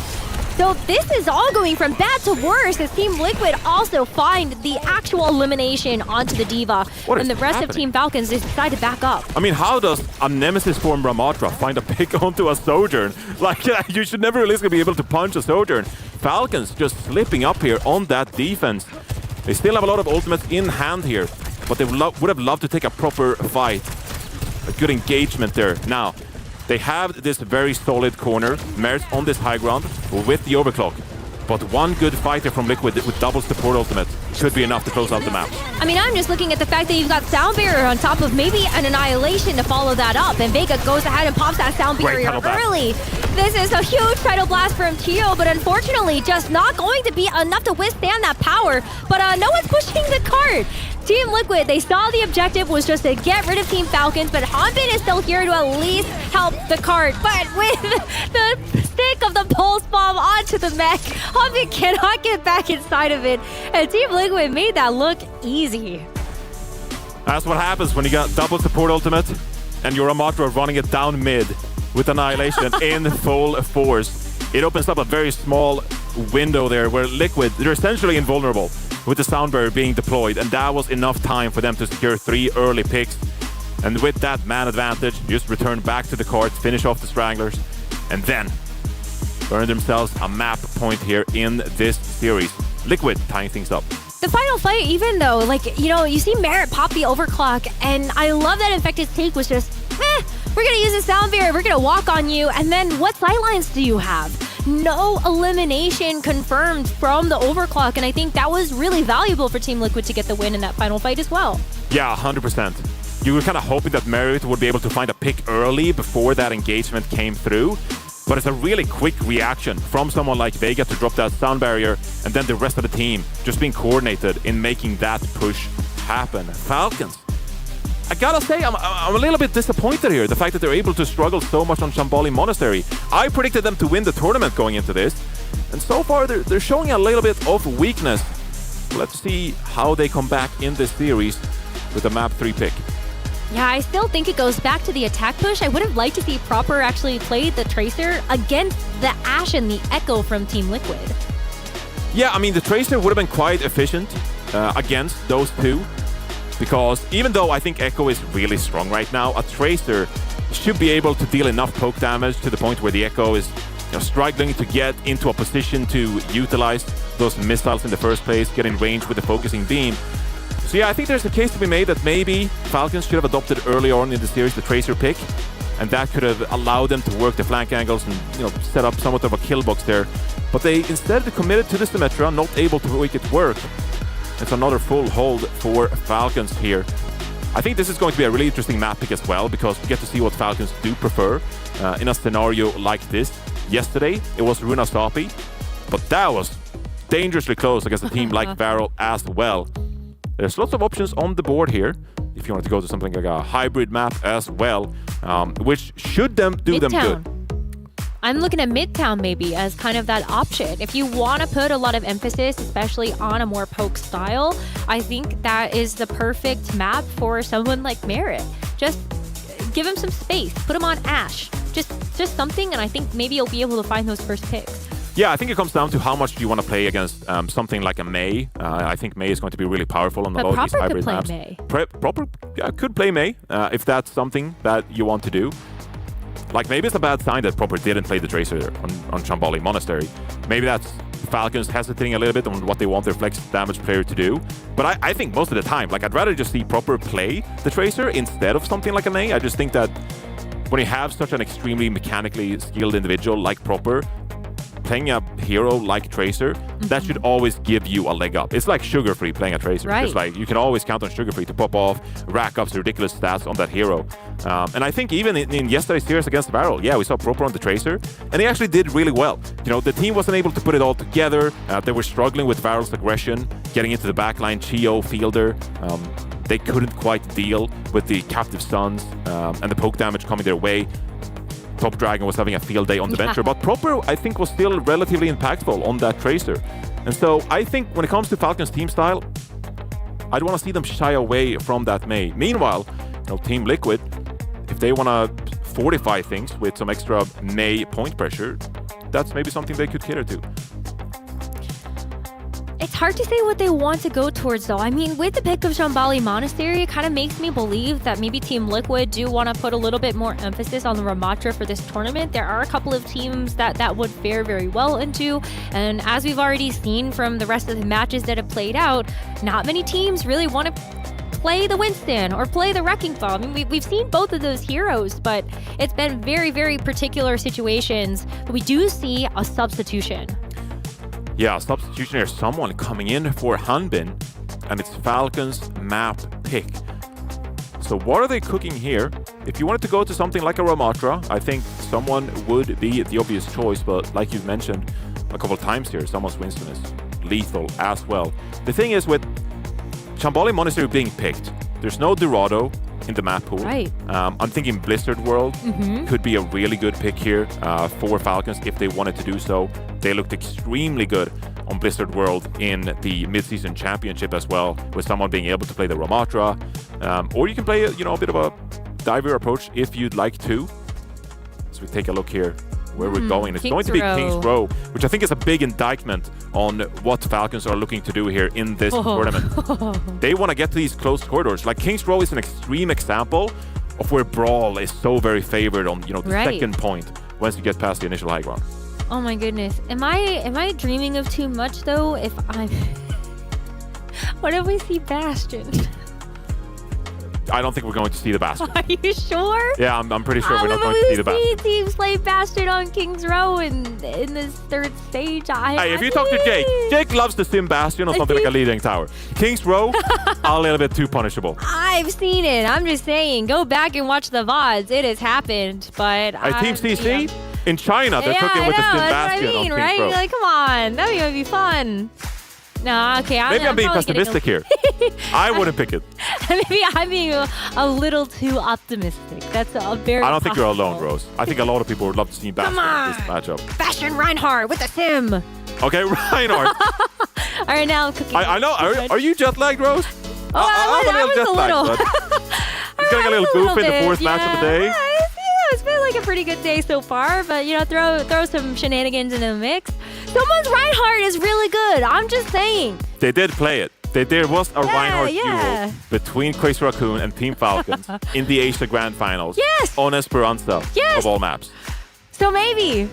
So this is all going from bad to worse as Team Liquid also find the actual elimination onto the D.Va. And the rest of Team Falcons decide to back up. I mean, how does a Nemesis form Ramatra find a pick onto a Sojourn? Like, you should never realistically be able to punch a Sojourn. Falcons just slipping up here on that defense. They still have a lot of ultimates in hand here, but they would have loved to take a proper fight. A good engagement there. Now, they have this very solid corner, Merit on this high ground with the overclock. But one good fighter from Liquid with double support ultimate should be enough to close out the map. I mean, I'm just looking at the fact that you've got Sound Barrier on top of maybe an Annihilation to follow that up. And Vega goes ahead and pops that Sound Barrier early. This is a huge Tidal Blast from Chio, but unfortunately just not going to be enough to withstand that power. But no one's pushing the cart. Team Liquid, they saw the objective was just to get rid of Team Falcons, but Hanbin is still here to at least help the cart. But with the stick of the pulse bomb onto the mech, Hanbin cannot get back inside of it. And Team Liquid made that look easy. That's what happens when you got double support ultimate and your Ramatra running it down mid with Annihilation in full force. It opens up a very small window there where Liquid, they're essentially invulnerable with the Sound Barrier being deployed, and that was enough time for them to secure 3 early picks. And with that man advantage, just return back to the court, finish off the Stranglers, and then earn themselves a map point here in this series. Liquid tying things up. The final fight, even though, like, you know, you see Merit pop the overclock, and I love that Infected's take was just, we're going to use a sound barrier, we're going to walk on you, and then what sightlines do you have? No elimination confirmed from the overclock, and I think that was really valuable for Team Liquid to get the win in that final fight as well. Yeah, 100%. You were kind of hoping that Merit would be able to find a pick early before that engagement came through. But it's a really quick reaction from someone like Vega to drop that sound barrier, and then the rest of the team just being coordinated in making that push happen. Falcons, I gotta say, I'm a little bit disappointed here. The fact that they're able to struggle so much on Shambali Monastery. I predicted them to win the tournament going into this, and so far they're showing a little bit of weakness. Let's see how they come back in this series with a map 3 pick. Yeah, I still think it goes back to the attack push. I would have liked to see Proper actually play the Tracer against the Ashe and the Echo from Team Liquid. Yeah, I mean, the Tracer would have been quite efficient against those two, because even though I think Echo is really strong right now, a Tracer should be able to deal enough poke damage to the point where the Echo is struggling to get into a position to utilize those missiles in the first place, get in range with the focusing beam. So yeah, I think there's a case to be made that maybe Falcons should have adopted early on in the series the Tracer pick, and that could have allowed them to work the flank angles and set up somewhat of a kill box there. But they instead committed to the Symmetra, not able to make it work. It's another full hold for Falcons here. I think this is going to be a really interesting map pick as well, because we get to see what Falcons do prefer in a scenario like this. Yesterday, it was Runa Sapi, but that was dangerously close against a team like Varel as well. There's lots of options on the board here, if you want to go to something like a hybrid map as well, which should do them good. I'm looking at Midtown maybe as kind of that option. If you want to put a lot of emphasis, especially on a more poke style, I think that is the perfect map for someone like Merit. Just give him some space, put him on Ashe, just something, and I think maybe you'll be able to find those first picks. Yeah, I think it comes down to how much do you want to play against something like a Mei. I think Mei is going to be really powerful on a lot of these hybrid maps. Proper could play Mei if that's something that you want to do. Like, maybe it's a bad sign that Proper didn't play the Tracer on Shambali Monastery. Maybe that's Falcons hesitating a little bit on what they want their flex damage player to do. But I think most of the time, like, I'd rather just see Proper play the Tracer instead of something like a Mei. I just think that when you have such an extremely mechanically skilled individual like Proper, playing a hero like Tracer, that should always give you a leg up. It's like Sugar Free playing a Tracer. Right. It's like you can always count on Sugar Free to pop off, rack up ridiculous stats on that hero. And I think even in yesterday's series against Varel, yeah, we saw Proper on the Tracer, and he actually did really well. The team wasn't able to put it all together. They were struggling with Varel's aggression, getting into the backline, Chio, Fielder. They couldn't quite deal with the Captive Suns and the poke damage coming their way. Top Dragon was having a field day on the Venture, but Proper, I think, was still relatively impactful on that Tracer. And so I think when it comes to Falcons team style, I'd want to see them shy away from that Mei. Meanwhile, Team Liquid, if they want to fortify things with some extra Mei point pressure, that's maybe something they could cater to. It's hard to say what they want to go towards, though. I mean, with the pick of Shambali Monastery, it kind of makes me believe that maybe Team Liquid do want to put a little bit more emphasis on the Ramatra for this tournament. There are a couple of teams that would fare very well into, and as we've already seen from the rest of the matches that have played out, not many teams really want to play the Winston or play the Wrecking Ball. I mean, we've seen both of those heroes, but it's been very, very particular situations. But we do see a substitution. Yeah, substitution here. Someone coming in for Hanbin, and it's Falcons map pick. So what are they cooking here? If you wanted to go to something like a Ramatra, I think someone would be the obvious choice, but like you've mentioned a couple of times here, someone's Winston is lethal as well. The thing is, with Shambali Monastery being picked, there's no Dorado in the map pool. Right. I'm thinking Blizzard World could be a really good pick here for Falcons if they wanted to do so. They looked extremely good on Blizzard World in the mid-season championship as well, with someone being able to play the Ramatra. Or you can play a bit of a diver approach if you'd like to. So we take a look here where we're going. It's going to be King's Row, which I think is a big indictment on what Falcons are looking to do here in this tournament. They want to get to these close corridors. Like, King's Row is an extreme example of where Brawl is so very favored on the second point once you get past the initial high ground. Oh my goodness. Am I dreaming of too much, though? If I'm What if we see Bastion? I don't think we're going to see the Bastion. Are you sure? Yeah, I'm pretty sure we're not going to see the Bastion. Teams play Bastion on King's Row in this third stage. Hey, if you talk to Jake loves to sim Bastion on something like a leading tower. King's Row, a little bit too punishable. I've seen it. I'm just saying, go back and watch the VODs. It has happened, but... Team CC? Yeah. In China, they're cooking with the sim Bastion on King's right? Row. Like, come on. That would be fun. No, okay. Maybe I'm being pessimistic here. I wouldn't pick it. Maybe I'm being a little too optimistic. That's a very I don't think you're alone, Rose. I think a lot of people would love to see Bastion in this matchup. Bastion Reinhardt with the sim. Okay, Reinhardt. All right, now I'm cooking. I know. Are you jet lagged, Rose? Oh, I was a little. He's getting a little goofy in the fourth match of the day. It's been like a pretty good day so far, but throw some shenanigans into the mix. Someone's Reinhardt is really good. I'm just saying. They did play it. There was a Reinhardt duel between Crazy Raccoon and Team Falcons in the Asia Grand Finals. Yes. On Esperanza of all maps. So maybe.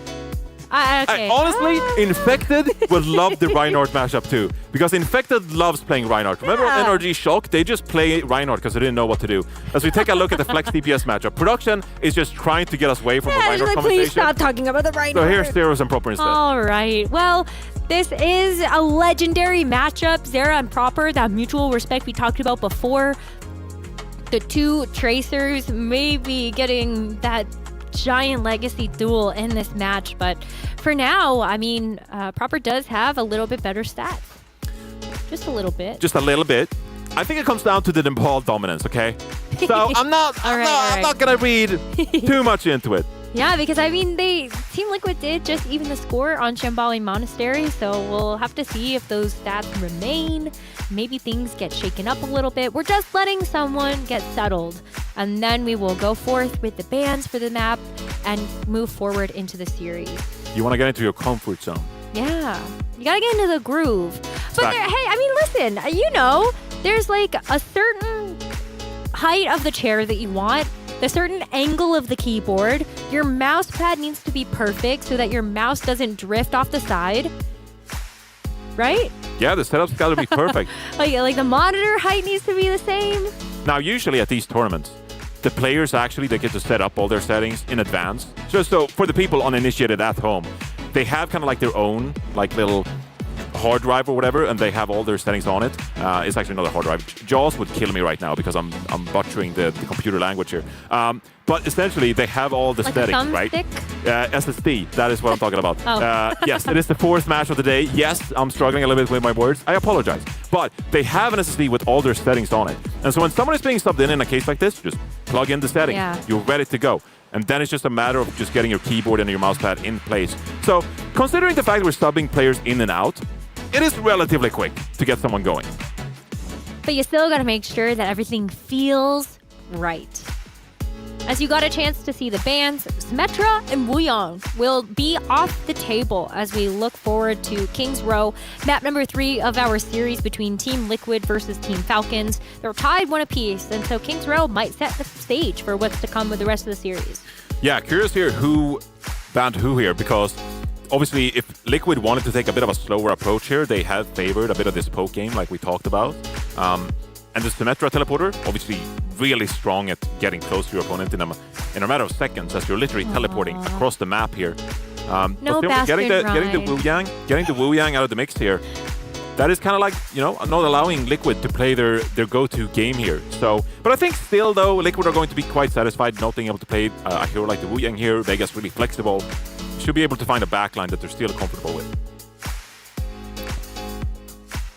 Okay. Honestly, Infected would love the Reinhardt matchup too. Because Infected loves playing Reinhardt. Remember NRG Shock? They just play Reinhardt because they didn't know what to do. As we take a look at the Flex DPS matchup, production is just trying to get us away from the Reinhardt conversation. Please stop talking about the Reinhardt. So here's Zeros and Proper instead. All right. Well, this is a legendary matchup. Zera and Proper, that mutual respect we talked about before. The two Tracers may be getting that giant legacy duel in this match, but for now, I mean, Proper does have a little bit better stats. Just a little bit. Just a little bit. I think it comes down to the Nepal dominance, okay? So I'm not gonna read too much into it. Yeah, because I mean, Team Liquid did just even the score on Shambali Monastery, so we'll have to see if those stats remain. Maybe things get shaken up a little bit. We're just letting someone get settled, and then we will go forth with the bans for the map and move forward into the series. You want to get into your comfort zone. Yeah, you gotta get into the groove. But hey, I mean, listen, there's like a certain height of the chair that you want. The certain angle of the keyboard. Your mouse pad needs to be perfect so that your mouse doesn't drift off the side. Right? Yeah, the setup's got to be perfect. like the monitor height needs to be the same. Now, usually at these tournaments, the players they get to set up all their settings in advance. So for the people uninitiated at home, they have kind of like their own little hard drive or whatever, and they have all their settings on it. It's actually not a hard drive. Jaws would kill me right now because I'm butchering the computer language here. But essentially, they have all the settings, right? SSD, that is what I'm talking about. Yes, it is the fourth match of the day. Yes, I'm struggling a little bit with my words. I apologize. But they have an SSD with all their settings on it. And so when someone is being subbed in a case like this, just plug in the settings. Yeah. You're ready to go. And then it's just a matter of just getting your keyboard and your mouse pad in place. So considering the fact that we're subbing players in and out, it is relatively quick to get someone going. But you still got to make sure that everything feels right. As you got a chance to see the bans, Symmetra and Wuyong will be off the table as we look forward to King's Row, map number 3 of our series between Team Liquid versus Team Falcons. They're tied 1 apiece, and so King's Row might set the stage for what's to come with the rest of the series. Yeah, curious here who banned who here, because obviously, if Liquid wanted to take a bit of a slower approach here, they have favored a bit of this poke game like we talked about. And the Symmetra teleporter, obviously really strong at getting close to your opponent in a matter of seconds as you're literally teleporting across the map here. No but getting the Wu Yang out of the mix here, that is kind of like, not allowing Liquid to play their go-to game here. So, but I think still though, Liquid are going to be quite satisfied not being able to play a hero like the Wu Yang here. Vegas really flexible. Should be able to find a backline that they're still comfortable with.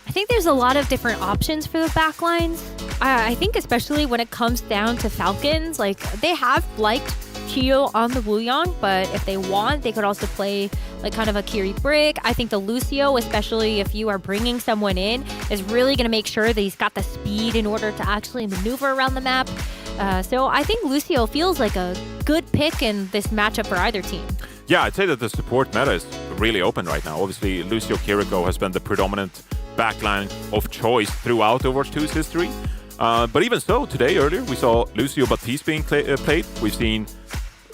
I think there's a lot of different options for the backlines. I think especially when it comes down to Falcons, they have liked Chio on the Wuyong, but if they want, they could also play kind of a Kiri Brick. I think the Lucio, especially if you are bringing someone in, is really going to make sure that he's got the speed in order to actually maneuver around the map. So I think Lucio feels like a good pick in this matchup for either team. Yeah, I'd say that the support meta is really open right now. Obviously, Lucio Kiriko has been the predominant backline of choice throughout Overwatch 2's history. But even so, earlier, we saw Lucio Batiste being played. We've seen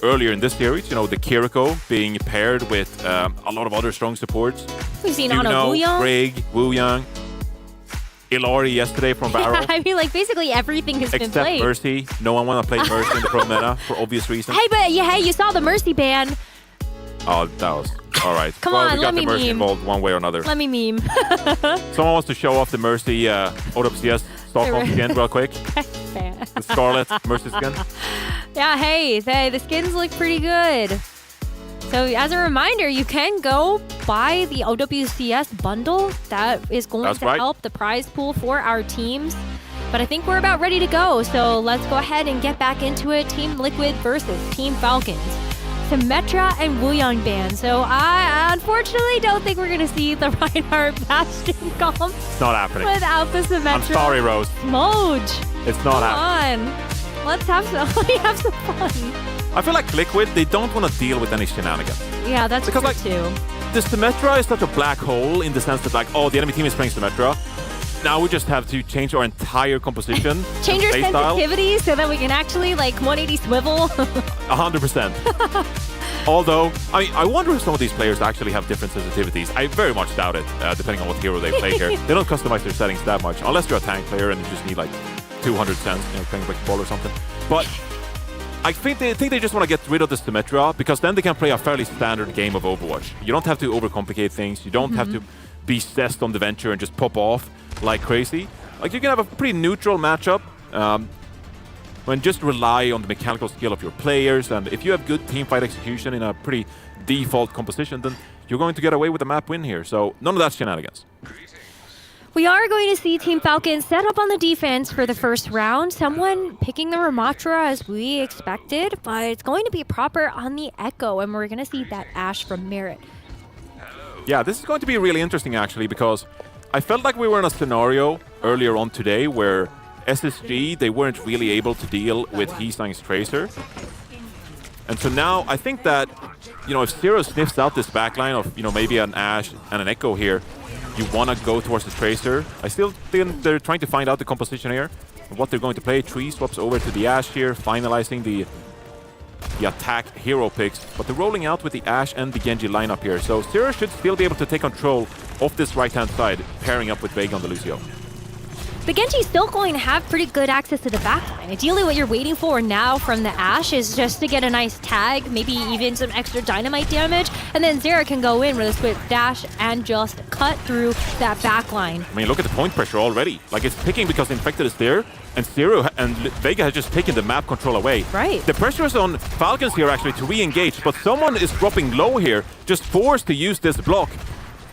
earlier in this series, the Kiriko being paired with a lot of other strong supports. We've seen Ana Wuyong, Brig, Wuyong. Ilari yesterday from Barrel. I mean, like, basically everything has been Except played. Mercy. No one want to play Mercy in the pro meta for obvious reasons. Hey, but you saw the Mercy ban. Oh, that was... All right. Come well, on, we got let the me Mercy meme. involved one way or another. Let me meme. Someone wants to show off the Mercy OWCS Stockholm skin real quick. The Scarlet Mercy skin. Yeah, hey, the skins look pretty good. So as a reminder, you can go buy the OWCS bundle. That is going to help the prize pool for our teams. But I think we're about ready to go. So let's go ahead and get back into it. Team Liquid versus Team Falcons. Symmetra and Wuyang ban. So I unfortunately don't think we're going to see the Reinhardt Bastion comp. It's not happening. Without the Symmetra. I'm sorry, Rose. Smoj. It's not happening. Come on. Let's have some fun. I feel like Liquid, they don't want to deal with any shenanigans. Yeah, that's because, true like, too. The Symmetra is such a black hole in the sense that, like, oh, the enemy team is playing Symmetra. Now we just have to change our entire composition. Change our sensitivity so that we can actually, like, 180 swivel. 100%. Although, I wonder if some of these players actually have different sensitivities. I very much doubt it, depending on what hero they play here. They don't customize their settings that much, unless you're a tank player and you just need, like, 200 cents, playing like ball or something. But I think they just want to get rid of the Symmetra, because then they can play a fairly standard game of Overwatch. You don't have to overcomplicate things. You don't have to be cessed on the venture and just pop off like crazy. Like, you can have a pretty neutral matchup when just rely on the mechanical skill of your players, and if you have good teamfight execution in a pretty default composition, then you're going to get away with a map win here. So none of that shenanigans. We are going to see Team Falcons set up on the defense for the first round. Someone picking the Ramatra as we expected, but it's going to be proper on the Echo, and we're going to see that Ashe from Merit. Yeah, this is going to be really interesting, actually, because I felt like we were in a scenario earlier on today where SSG, they weren't really able to deal with Heesang's Tracer. And so now I think that, if Zero sniffs out this backline of, maybe an Ashe and an Echo here, you want to go towards the Tracer. I still think they're trying to find out the composition here, what they're going to play. Tree swaps over to the Ashe here, finalizing the attack hero picks, but they're rolling out with the Ashe and the Genji lineup here. So Zero should still be able to take control of this right-hand side, pairing up with Vega on the Lucio. But Genji's still going to have pretty good access to the backline. Ideally, what you're waiting for now from the Ashe is just to get a nice tag, maybe even some extra dynamite damage, and then Zera can go in with a swift dash and just cut through that backline. I mean, look at the point pressure already. Like, it's picking because Infected is there, and Zero and Vega has just taken the map control away. Right. The pressure is on Falcons here, actually, to re-engage, but someone is dropping low here, just forced to use this block.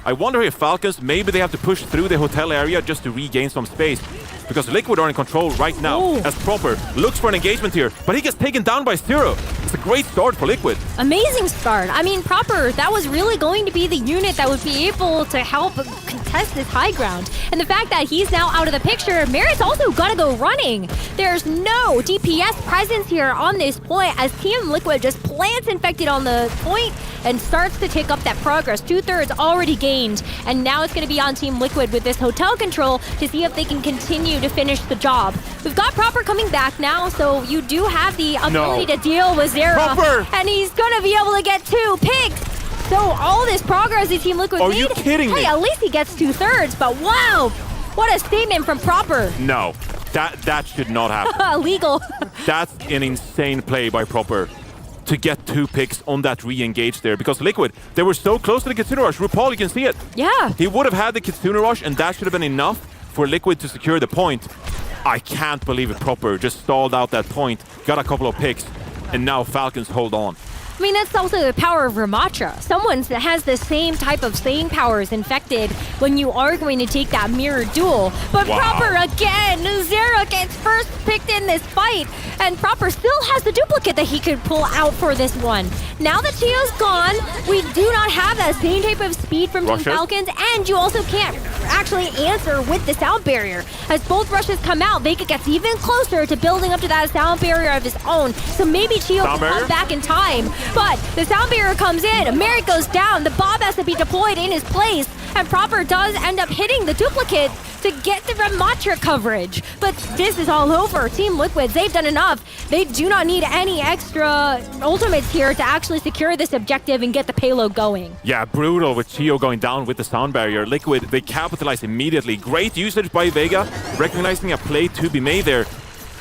I wonder if Falcons, maybe they have to push through the hotel area just to regain some space, because Liquid are in control right now as Proper looks for an engagement here, but he gets taken down by Zero. It's a great start for Liquid. Amazing start. I mean, Proper, that was really going to be the unit that would be able to help contest this high ground. And the fact that he's now out of the picture, Merit's also got to go running. There's no DPS presence here on this point as Team Liquid just plants Infected on the point and starts to take up that progress. 2/3 already gained, and now it's going to be on Team Liquid with this hotel control to see if they can continue to finish the job. We've got Proper coming back now, so you do have the ability to deal with Zera. Proper! And he's going to be able to get 2 picks. So all this progress that Team Liquid made. Are you kidding me? Hey, at least he gets 2/3, but wow! What a statement from Proper. No, that should not happen. Illegal. That's an insane play by Proper to get 2 picks on that re-engage there, because Liquid, they were so close to the Kitsune Rush. RuPaul, you can see it. Yeah. He would have had the Kitsune Rush, and that should have been enough for Liquid to secure the point. I can't believe it. Proper just stalled out that point, got a couple of picks, and now Falcons hold on. I mean, that's also the power of Ramatra. Someone that has the same type of staying power as Infected when you are going to take that mirror duel. But Proper again, Zera gets first picked in this fight, and Proper still has the duplicate that he could pull out for this one. Now that Chio's gone, we do not have that same type of speed from Team Falcons, and you also can't actually answer with the sound barrier. As both rushes come out, Vega gets even closer to building up to that sound barrier of his own, so maybe Chio can come back in time. But the sound barrier comes in, Merit goes down, the bomb has to be deployed in his place, and Proper does end up hitting the duplicate to get the Ramatra coverage. But this is all over. Team Liquid, they've done enough. They do not need any extra ultimates here to actually secure this objective and get the payload going. Yeah, brutal with Chio going down with the sound barrier. Liquid, they capitalize immediately. Great usage by Vega, recognizing a play to be made there.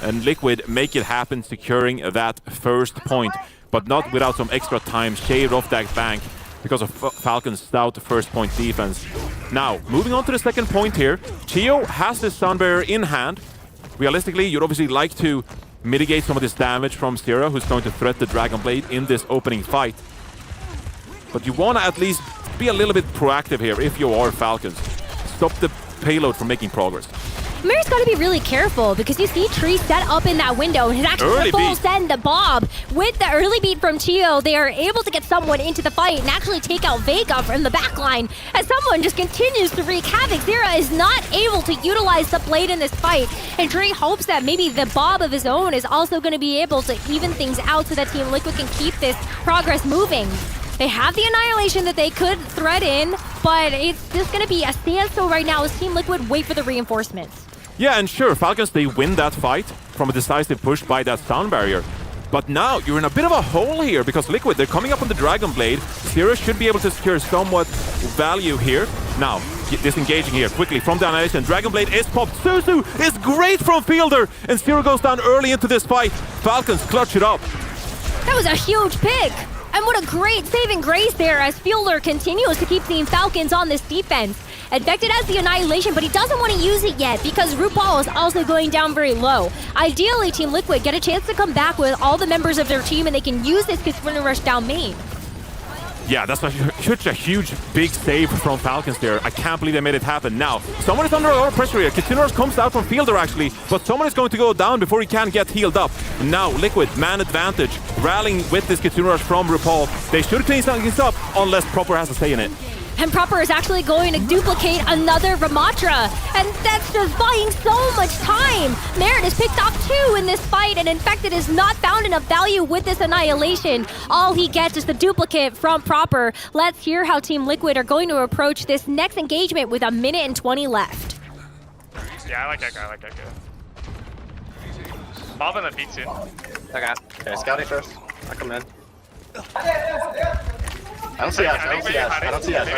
And Liquid make it happen, securing that first point, but not without some extra time shaved off that bank because of Falcons' stout first point defense. Now, moving on to the second point here, Chio has this sound barrier in hand. Realistically, you'd obviously like to mitigate some of this damage from Zera, who's going to threat the Dragon Blade in this opening fight. But you want to at least be a little bit proactive here if you are Falcons. Stop the payload from making progress. Mare's got to be really careful because you see Tree set up in that window and his actually full send the Bob. With the early beat from Chio, they are able to get someone into the fight and actually take out Vega from the backline as someone just continues to wreak havoc. Zera is not able to utilize the blade in this fight, and Tree hopes that maybe the Bob of his own is also going to be able to even things out so that Team Liquid can keep this progress moving. They have the Annihilation that they could thread in, but it's just going to be a standstill right now as Team Liquid wait for the reinforcements. Yeah, and sure, Falcons, they win that fight from a decisive push by that sound barrier. But now you're in a bit of a hole here because Liquid, they're coming up on the Dragon Blade. Zero should be able to secure somewhat value here. Now, disengaging here quickly from the Annihilation. Dragon Blade is popped. Suzu is great from Fielder, and Zero goes down early into this fight. Falcons clutch it up. That was a huge pick. And what a great saving grace there as Fielder continues to keep Team Falcons on this defense. Infected has the Annihilation, but he doesn't want to use it yet because RuPaul is also going down very low. Ideally, Team Liquid get a chance to come back with all the members of their team and they can use this Kitsune Rush down main. Yeah, that's such a huge, big save from Falcons there. I can't believe they made it happen. Now, someone is under a lot of pressure here. Kitsune Rush comes out from Fielder actually, but someone is going to go down before he can get healed up. Now, Liquid, man advantage, rallying with this Kitsune Rush from RuPaul. They should clean things up unless Proper has a say in it. And Proper is actually going to duplicate another Ramatra. And that's just buying so much time. Merit is picked off 2 in this fight, and Infected is not found enough value with this Annihilation. All he gets is the duplicate from Proper. Let's hear how Team Liquid are going to approach this next engagement with 1:20 left. Yeah, I like that guy, Bob in the beat soon. Okay, scouting first. I come in. I don't see Ash. I don't see Ash.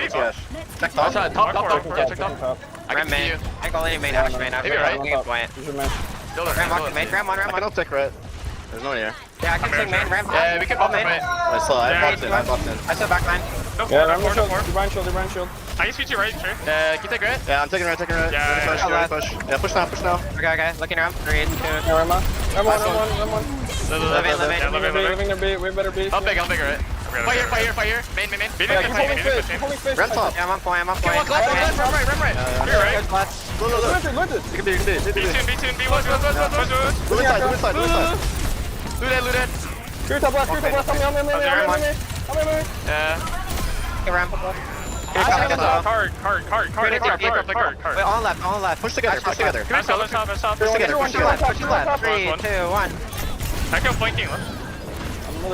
Check top. Check top. I can see you. I go any main, Ash. Maybe right. Ram one. I don't take red. There's no one here. Yeah, I can take main, Ram. Yeah, we can bump main. I saw. I bumped in. I said back line. No, Divine shield. I can speed you right, sure. Can you take red? Yeah, I'm taking red. Yeah, Push. Yeah, push now. Okay. Looking around. 3, 2. Ram one. Living. We better be. I'll big it. Fight here. Main. Holding space. Red top. Yeah, I'm on point. Left, right. You're right. Look it. You can do it. B soon, B1. Blue side. Loot it. Clear top left. I'm in. Yeah. Okay, Ram. Card. Wait, on left. Push together. Let's stop. Push together. Push left. 3, 2, 1. I go flanking. Come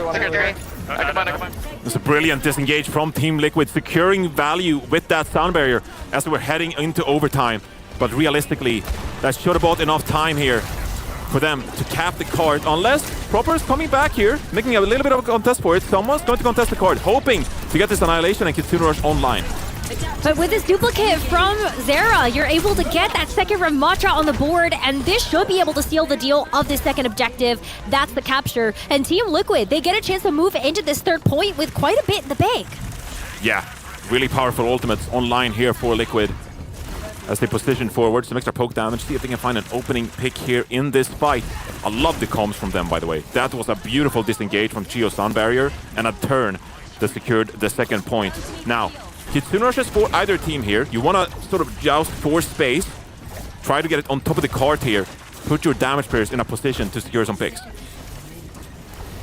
on. It's a brilliant disengage from Team Liquid, securing value with that sound barrier as we're heading into overtime. But realistically, that should have bought enough time here for them to cap the card, unless Proper is coming back here, making a little bit of a contest for it. Someone's going to contest the card, hoping to get this Annihilation and Kitsune Rush online. But with this duplicate from Zera, you're able to get that second Ramatra on the board, and this should be able to seal the deal of this second objective. That's the capture. And Team Liquid, they get a chance to move into this third point with quite a bit in the bank. Yeah, really powerful ultimates online here for Liquid as they position forward. Some extra poke damage. See if they can find an opening pick here in this fight. I love the comms from them, by the way. That was a beautiful disengage from Chio's sound barrier and a turn that secured the second point. Now, Kitsune Rush is for either team here. You want to sort of joust for space. Try to get it on top of the card here. Put your damage players in a position to secure some picks.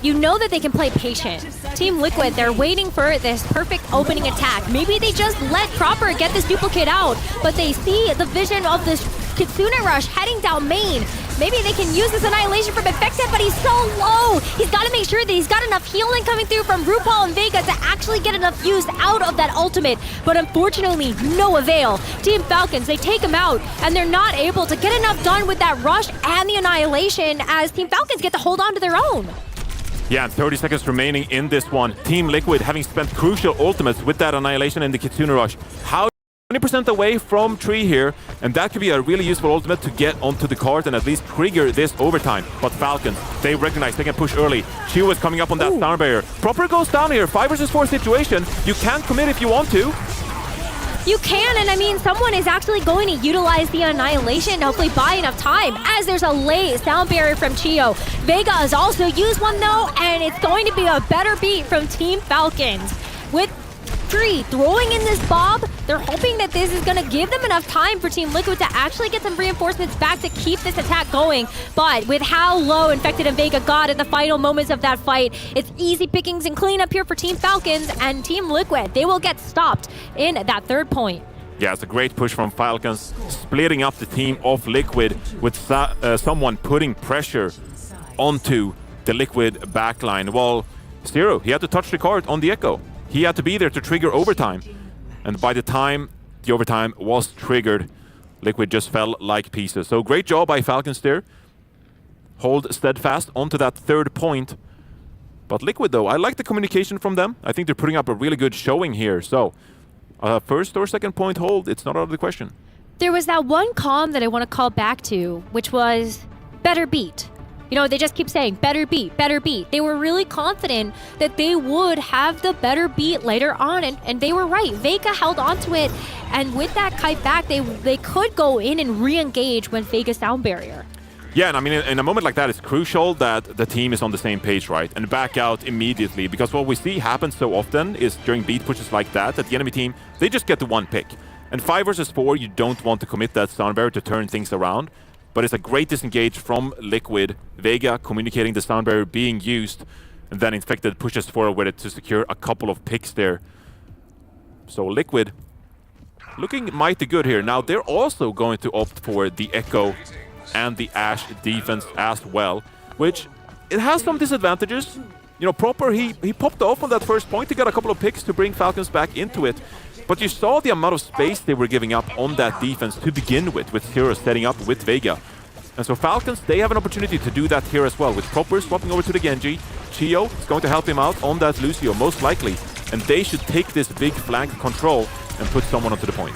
You know that they can play patient. Team Liquid, they're waiting for this perfect opening attack. Maybe they just let Proper get this duplicate out, but they see the vision of this Kitsune Rush heading down main. Maybe they can use this Annihilation from Infected, but he's so low. He's got to make sure that he's got enough healing coming through from RuPaul and Vega to actually get enough use out of that ultimate. But unfortunately, no avail. Team Falcons, they take him out, and they're not able to get enough done with that rush and the Annihilation as Team Falcons get to hold on to their own. Yeah, and 30 seconds remaining in this one. Team Liquid having spent crucial ultimates with that Annihilation and the Kitsune Rush. How 20% away from Tree here, and that could be a really useful ultimate to get onto the card and at least trigger this overtime. But Falcons, they recognize they can push early. Chio is coming up on that sound barrier. Proper goes down here. 5 versus 4 situation. You can commit if you want to. You can, and I mean, someone is actually going to utilize the Annihilation and hopefully buy enough time, as there's a late sound barrier from Chio. Vega has also used one though, and it's going to be a better beat from Team Falcons. With Tree throwing in this Bob, they're hoping that this is going to give them enough time for Team Liquid to actually get some reinforcements back to keep this attack going. But with how low Infected and Vega got at the final moments of that fight, it's easy pickings and cleanup here for Team Falcons and Team Liquid. They will get stopped in that third point. Yeah, it's a great push from Falcons, splitting up the team of Liquid with someone putting pressure onto the Liquid backline. Well, Zero, he had to touch the card on the Echo. He had to be there to trigger overtime. And by the time the overtime was triggered, Liquid just fell like pieces. So great job by Falcons there. Hold steadfast onto that third point. But Liquid though, I like the communication from them. I think they're putting up a really good showing here. So first or second point hold, it's not out of the question. There was that one comm that I want to call back to, which was better beat. You know, they just keep saying, better beat, better beat. They were really confident that they would have the better beat later on, and they were right. Vega held onto it, and with that kite back, they could go in and re-engage when Vega sound barrier. Yeah, and I mean, in a moment like that, it's crucial that the team is on the same page, right? And back out immediately, because what we see happen so often is during beat pushes like that the enemy team, they just get the one pick. And 5 versus 4, you don't want to commit that sound barrier to turn things around. But it's a great disengage from Liquid. Vega communicating the sound barrier being used, and then Infected pushes forward with it to secure a couple of picks there. So Liquid looking mighty good here. Now they're also going to opt for the Echo and the Ashe defense as well, which it has some disadvantages. You know, Proper, he popped off on that first point to get a couple of picks to bring Falcons back into it. But you saw the amount of space they were giving up on that defense to begin with Zero setting up with Vega. And so Falcons, they have an opportunity to do that here as well, with Proper swapping over to the Genji. Chio is going to help him out on that Lucio, most likely. And they should take this big flank control and put someone onto the point.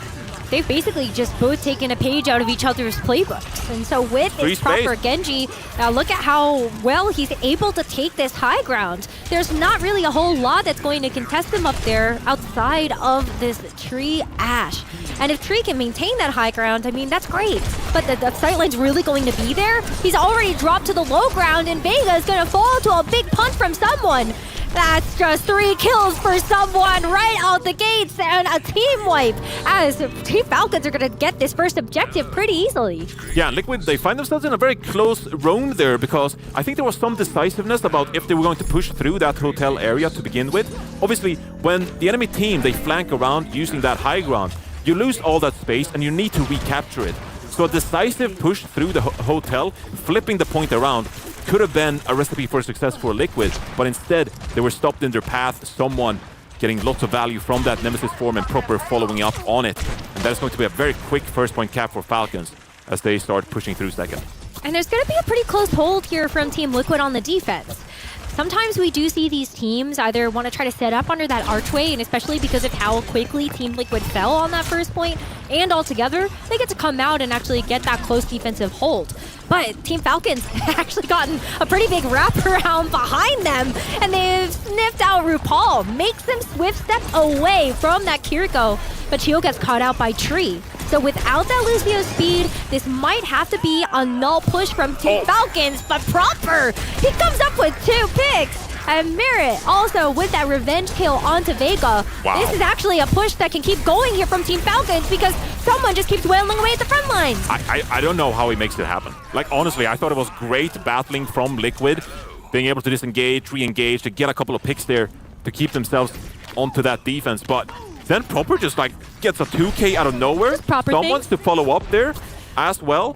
They've basically just both taken a page out of each other's playbooks. And so with this Proper Genji, now look at how well he's able to take this high ground. There's not really a whole lot that's going to contest him up there outside of this Tree Ashe. And if Tree can maintain that high ground, I mean, that's great. But the sightline's really going to be there? He's already dropped to the low ground, and Vega is going to fall to a big punch from someone. That's just 3 kills for someone right out the gates and a team wipe, as Team Falcons are going to get this first objective pretty easily. Yeah, Liquid, they find themselves in a very close round there, because I think there was some decisiveness about if they were going to push through that hotel area to begin with. Obviously, when the enemy team, they flank around using that high ground, you lose all that space and you need to recapture it. So a decisive push through the hotel, flipping the point around, could have been a recipe for success for Liquid, but instead they were stopped in their path. Someone getting lots of value from that Nemesis form and Proper following up on it. And that is going to be a very quick first point cap for Falcons as they start pushing through second. And there's going to be a pretty close hold here from Team Liquid on the defense. Sometimes we do see these teams either want to try to set up under that archway, and especially because of how quickly Team Liquid fell on that first point, and altogether, they get to come out and actually get that close defensive hold. But Team Falcons have actually gotten a pretty big wraparound behind them, and they've sniffed out RuPaul, makes them swift step away from that Kiriko, but Chio gets caught out by Tree. So without that Lucio speed, this might have to be a null push from Team Falcons, but Proper, he comes up with 2 picks. And Merit also with that revenge kill onto Vega. Wow. This is actually a push that can keep going here from Team Falcons because someone just keeps wailing away at the front lines. I don't know how he makes it happen. Like, honestly, I thought it was great battling from Liquid, being able to disengage, re-engage, to get a couple of picks there to keep themselves onto that defense. But then Proper just like gets a 2K out of nowhere. Proper Someone's to follow up there as well.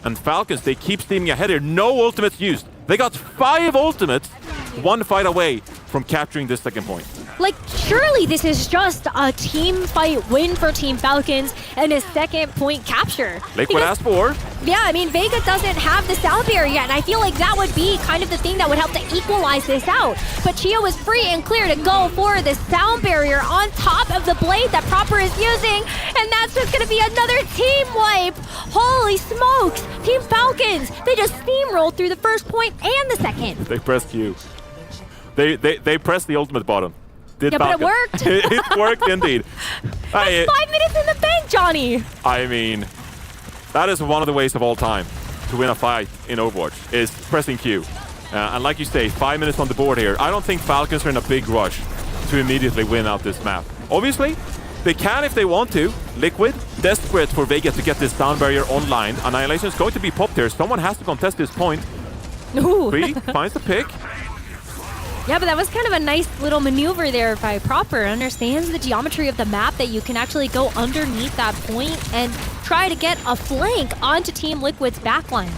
And Falcons, they keep steaming ahead here. No ultimates used. They got 5 ultimates, 1 fight away from capturing this second point. Like, surely this is just a team fight win for Team Falcons and a second point capture. Liquid has 4. Yeah, I mean, Vega doesn't have the sound barrier yet, and I feel like that would be kind of the thing that would help to equalize this out. But Chia was free and clear to go for the sound barrier on top of the blade that Proper is using, and that's just going to be another team wipe. Holy smokes! Team Falcons, they just steamrolled through the first point and the second. They pressed Q. They pressed the ultimate button. Yeah, but it worked. It worked indeed. That's 5 minutes in the bank, Johnny. I mean, that is one of the ways of all time to win a fight in Overwatch, is pressing Q. And like you say, 5 minutes on the board here. I don't think Falcons are in a big rush to immediately win out this map. Obviously, they can if they want to. Liquid, desperate for Vega to get this sound barrier online. Annihilation is going to be popped here. Someone has to contest this point. Ooh. 3 finds the pick. Yeah, but that was kind of a nice little maneuver there by Proper. Understands the geometry of the map, that you can actually go underneath that point and try to get a flank onto Team Liquid's backline.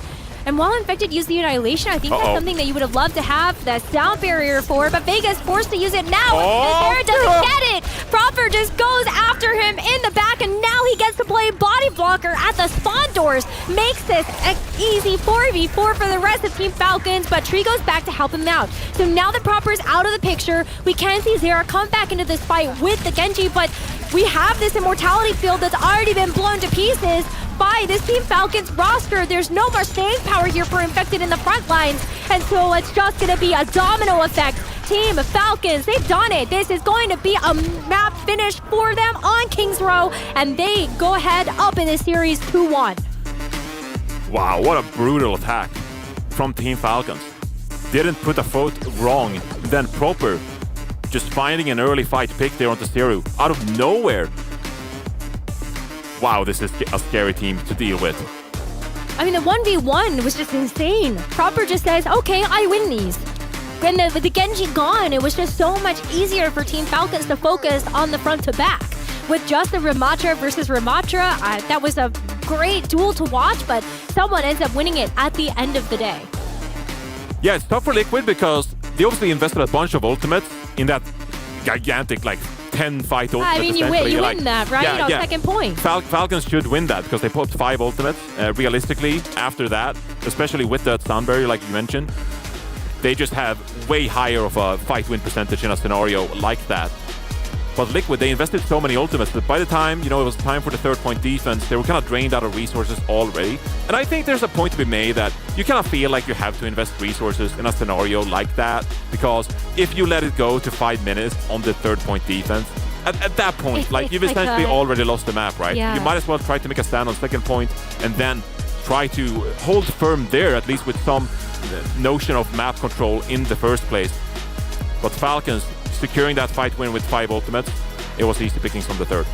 And while Infected used the Annihilation, I think that's something that you would have loved to have the sound barrier for, but Vega's forced to use it now. And doesn't get it. Proper just goes after him in the back, and now he gets to play body blocker at the spawn doors. Makes this an easy 4v4 for the rest of Team Falcons, but Tree goes back to help him out. So now that Proper's out of the picture, we can see Zera come back into this fight with the Genji, but we have this immortality field that's already been blown to pieces by this Team Falcons roster. There's no more staying power here for Infected in the front lines, and so it's just going to be a domino effect. Team Falcons, they've done it. This is going to be a map finish for them on Kings Row, and they go ahead up in this series 2-1. Wow, what a brutal attack from Team Falcons. Didn't put a foot wrong, then Proper just finding an early fight pick there onto Zero out of nowhere. Wow, this is a scary team to deal with. I mean, the 1v1 was just insane. Proper just says, okay, I win these. And with the Genji gone, it was just so much easier for Team Falcons to focus on the front to back. With just the Ramatra versus Ramatra, that was a great duel to watch, but someone ends up winning it at the end of the day. Yeah, it's tough for Liquid because they obviously invested a bunch of ultimates in that gigantic, like, 10-fight ultimate. I mean, you win that, right? On second point. Falcons should win that because they popped 5 ultimates. Realistically, after that, especially with that sound barrier, like you mentioned, they just have way higher of a fight win percentage in a scenario like that. But Liquid, they invested so many ultimates that by the time, it was time for the 3rd-point defense, they were kind of drained out of resources already. And I think there's a point to be made that you kind of feel like you have to invest resources in a scenario like that, because if you let it go to 5 minutes on the 3rd-point defense, at that point, you've essentially already lost the map, right? Yeah. You might as well try to make a stand on 2nd point and then try to hold firm there, at least with some notion of map control in the first place. But Falcons, securing that fight win with 5 ultimates, it was easy pickings from the 3rd.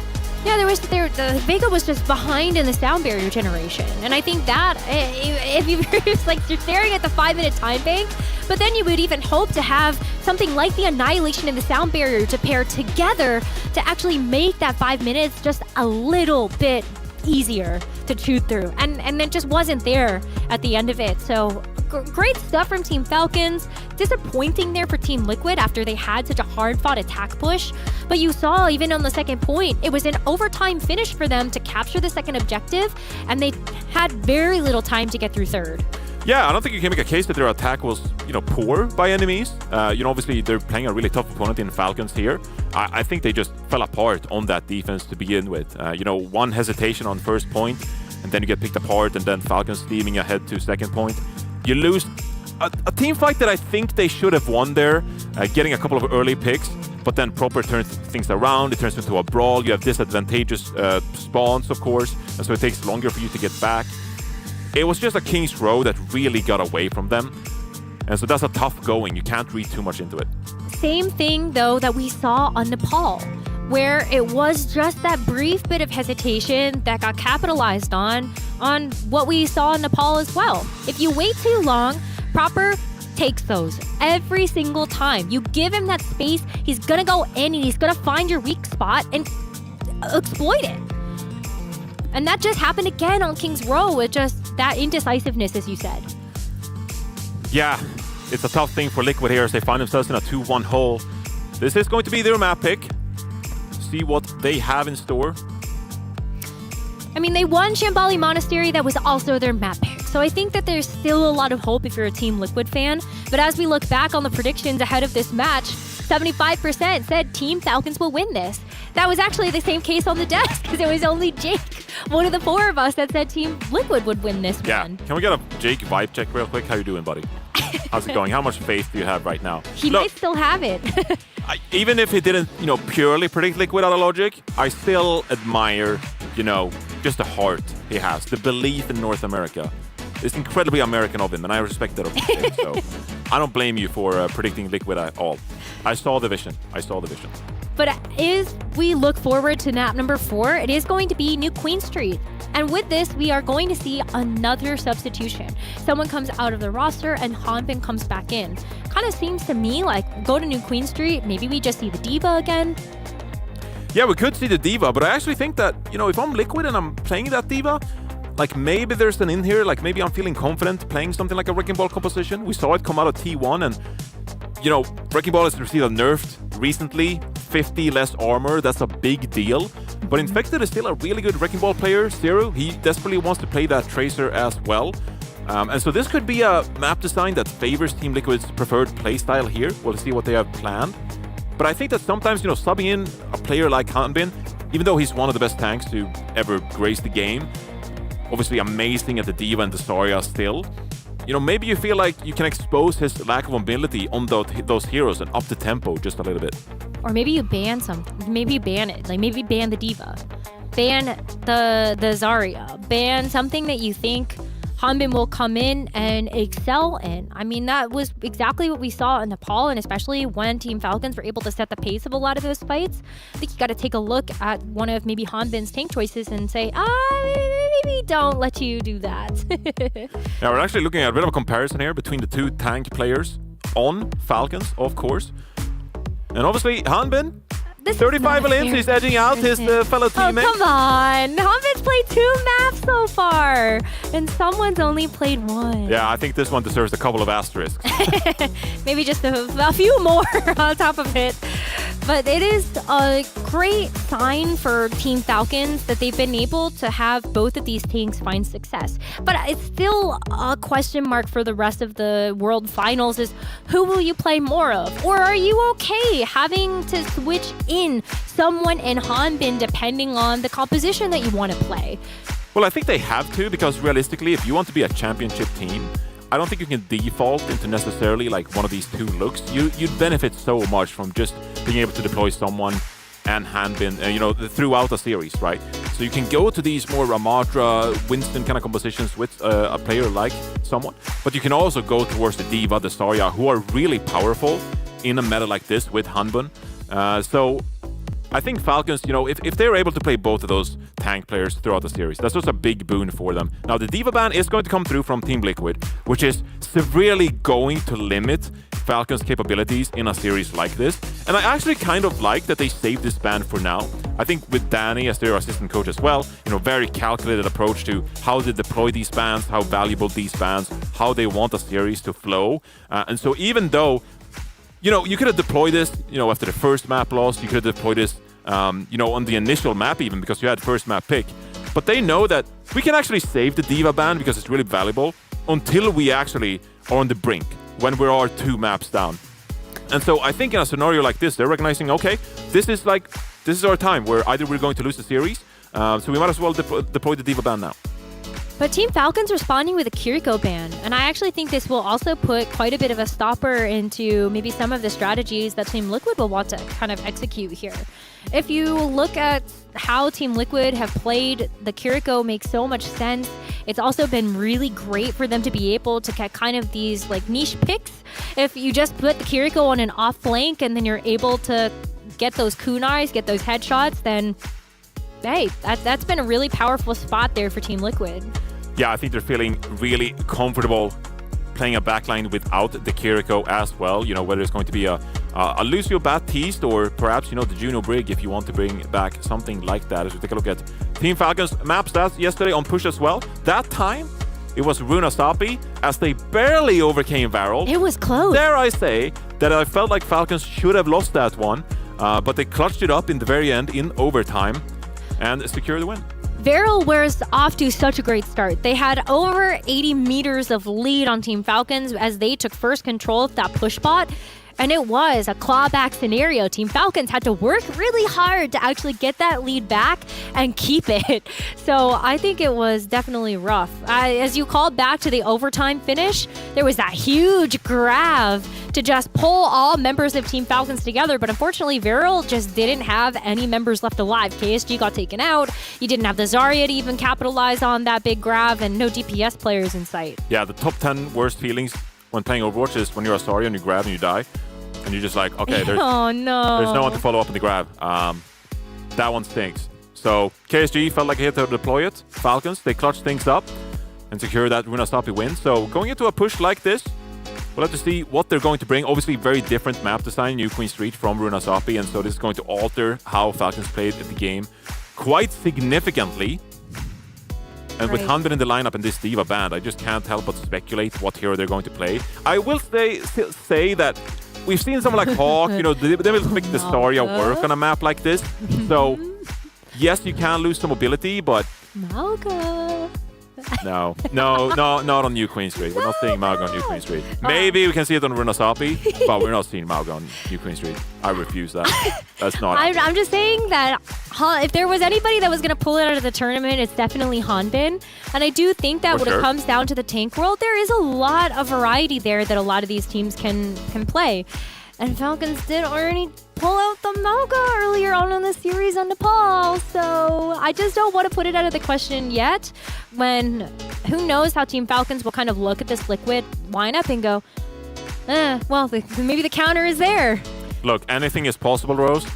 Yeah, the Vega was just behind in the sound barrier generation, and I think that if you're staring at the 5-minute time bank, but then you would even hope to have something like the Annihilation and the sound barrier to pair together to actually make that 5 minutes just a little bit easier to chew through, and it just wasn't there at the end of it. So great stuff from Team Falcons. Disappointing there for Team Liquid after they had such a hard-fought attack push. But you saw, even on the 2nd point, it was an overtime finish for them to capture the 2nd objective, and they had very little time to get through 3rd. Yeah, I don't think you can make a case that their attack was, poor by enemies. Obviously they're playing a really tough opponent in Falcons here. I think they just fell apart on that defense to begin with. One hesitation on 1st point, and then you get picked apart, and then Falcons steaming ahead to 2nd point. You lose a team fight that I think they should have won there, getting a couple of early picks, but then Proper turns things around. It turns into a brawl. You have disadvantageous spawns, of course, and so it takes longer for you to get back. It was just a King's Row that really got away from them, and so that's a tough going. You can't read too much into it. Same thing, though, that we saw on Nepal, where it was just that brief bit of hesitation that got capitalized on what we saw in Nepal as well. If you wait too long, Proper takes those every single time. You give him that space, he's gonna go in and he's gonna find your weak spot and exploit it. And that just happened again on King's Row. It just that indecisiveness, as you said. Yeah, it's a tough thing for Liquid here as they find themselves in a 2-1 hole. This is going to be their map pick. See what they have in store. I mean, they won Shambali Monastery. That was also their map pick. So I think that there's still a lot of hope if you're a Team Liquid fan. But as we look back on the predictions ahead of this match, 75% said Team Falcons will win this. That was actually the same case on the desk because it was only Jake, one of the 4 of us, that said Team Liquid would win this one. Can we get a Jake vibe check real quick? How you doing, buddy? How's it going? How much faith do you have right now? He might still have it. Even if he didn't, purely predict Liquid out of logic, I still admire, just the heart he has, the belief in North America. It's incredibly American of him, and I respect that of him. So I don't blame you for predicting Liquid at all. I saw the vision. But as we look forward to map number 4, it is going to be New Queen Street. And with this, we are going to see another substitution. Someone comes out of the roster and Hanbin comes back in. Kind of seems to me like go to New Queen Street, maybe we just see the Diva again. Yeah, we could see the Diva, but I actually think that, if I'm Liquid and I'm playing that Diva, like maybe there's an in here, like maybe I'm feeling confident playing something like a Wrecking Ball composition. We saw it come out of T1 and, Wrecking Ball has received a nerfed recently, 50 less armor, that's a big deal. But Infected is still a really good Wrecking Ball player, Zero. He desperately wants to play that Tracer as well. And so this could be a map design that favors Team Liquid's preferred playstyle here. We'll see what they have planned. But I think that sometimes, subbing in a player like Hanbin, even though he's one of the best tanks to ever grace the game, obviously amazing at the Diva and the Zarya still, maybe you feel like you can expose his lack of mobility on those heroes and up the tempo just a little bit. Or maybe you ban something. Maybe you ban it. Like maybe ban the Diva. Ban the Zarya. Ban something that you think Hanbin will come in and excel in. I mean, that was exactly what we saw in Nepal, and especially when Team Falcons were able to set the pace of a lot of those fights. I think you got to take a look at one of maybe Hanbin's tank choices and say, maybe don't let you do that. Now, we're actually looking at a bit of a comparison here between the 2 tank players on Falcons, of course. And obviously, Hanbin, 35 Alliance, he's edging out his fellow teammate. Oh, come on. Hanbin's played 2 maps so far, and someone's only played 1. Yeah, I think this one deserves a couple of asterisks. Maybe just a few more on top of it. But it is a great sign for Team Falcons that they've been able to have both of these tanks find success. But it's still a question mark for the rest of the World Finals is who will you play more of? Or are you okay having to switch in someone in Hanbin depending on the composition that you want to play? Well, I think they have to, because realistically, if you want to be a championship team, I don't think you can default into necessarily like one of these 2 looks. You'd benefit so much from just being able to deploy someone and Hanbin, throughout a series, right? So you can go to these more Ramadra, Winston kind of compositions with a player like someone, but you can also go towards the Diva, the Zarya, who are really powerful in a meta like this with Hanbin. So I think Falcons, if they're able to play both of those tank players throughout the series, that's just a big boon for them. Now, the Diva ban is going to come through from Team Liquid, which is severely going to limit Falcons' capabilities in a series like this. And I actually kind of like that they saved this ban for now. I think with Danny as their assistant coach as well, very calculated approach to how they deploy these bans, how valuable these bans, how they want a series to flow. And so even though you could have deployed this, after the first map loss, you could have deployed this, on the initial map even, because you had first map pick. But they know that we can actually save the Diva ban because it's really valuable until we actually are on the brink, when we are 2 maps down. And so I think in a scenario like this, they're recognizing, okay, this is our time where either we're going to lose the series, so we might as well deploy the Diva ban now. But Team Falcons responding with a Kiriko ban, and I actually think this will also put quite a bit of a stopper into maybe some of the strategies that Team Liquid will want to kind of execute here. If you look at how Team Liquid have played, the Kiriko makes so much sense. It's also been really great for them to be able to get kind of these like niche picks. If you just put the Kiriko on an off flank and then you're able to get those kunais, get those headshots, then hey, that's been a really powerful spot there for Team Liquid. Yeah, I think they're feeling really comfortable playing a backline without the Kiriko as well. Whether it's going to be a Lucio Baptiste or perhaps, the Juno Brig if you want to bring back something like that. As we take a look at Team Falcons map stats yesterday on push as well. That time, it was Runasapi, as they barely overcame Varel. It was close. Dare I say that I felt like Falcons should have lost that one, but they clutched it up in the very end in overtime and secured the win. Varel was off to such a great start. They had over 80 meters of lead on Team Falcons as they took first control of that push bot. And it was a clawback scenario. Team Falcons had to work really hard to actually get that lead back and keep it. So I think it was definitely rough. As you called back to the overtime finish, there was that huge grab to just pull all members of Team Falcons together. But unfortunately, Varel just didn't have any members left alive. KSG got taken out. You didn't have the Zarya to even capitalize on that big grab, and no DPS players in sight. Yeah, the top 10 worst feelings when playing Overwatch is when you're a Zarya and you grab and you die. And you're just like, okay, there's no one to follow up on the grab. That one stinks. So KSG felt like he had to deploy it. Falcons, they clutched things up and secure that Runasapi win. So going into a push like this, we'll have to see what they're going to bring. Obviously, very different map design, New Queen Street from Runasapi, and so this is going to alter how Falcons played the game quite significantly. And with 100 in the lineup and this D.Va band, I just can't help but speculate what hero they're going to play. I will say that we've seen someone like Hawk, you know, they will make the Zarya work on a map like this. So, yes, you can lose some mobility, but... Malga. No, not on New Queen Street. We're not seeing Malga on New Queen Street. Maybe we can see it on Runasapi, but we're not seeing Malga on New Queen Street. I refuse that. That's not... I'm just saying that if there was anybody that was going to pull it out of the tournament, it's definitely Hanbin. And I do think that when it comes down to the tank world, there is a lot of variety there that a lot of these teams can play. And Falcons did already pull out the Malga earlier on in the series on Nepal. So I just don't want to put it out of the question yet, when who knows how Team Falcons will kind of look at this Liquid lineup and go, well, maybe the counter is there. Look, anything is possible, Rose,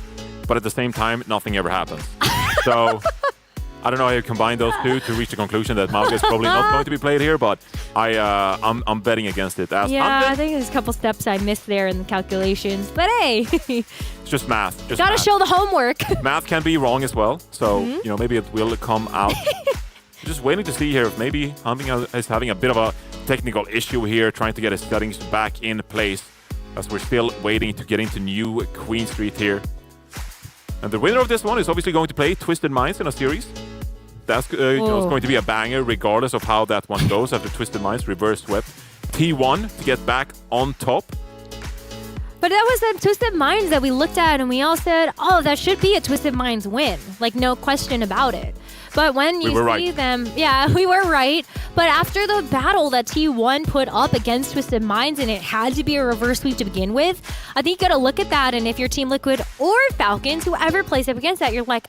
but at the same time, nothing ever happens. So I don't know how you combine those two to reach the conclusion that Malga is probably not going to be played here, but I'm betting against it. I think there's a couple steps I missed there in the calculations, but hey. It's just math. Gotta show the homework. Math can be wrong as well, so you know, maybe it will come out. Just waiting to see here if maybe Hanbin is having a bit of a technical issue here, trying to get his settings back in place, as we're still waiting to get into New Queen Street here. And the winner of this one is obviously going to play Twisted Minds in a series. That's it's going to be a banger regardless of how that one goes after Twisted Minds reverse swept T1 to get back on top. But that was the Twisted Minds that we looked at and we all said, oh, that should be a Twisted Minds win. Like, no question about it. But when you see them, yeah, we were right. But after the battle that T1 put up against Twisted Minds, and it had to be a reverse sweep to begin with, I think you gotta look at that, and if you're Team Liquid or Falcons, whoever plays up against that, you're like,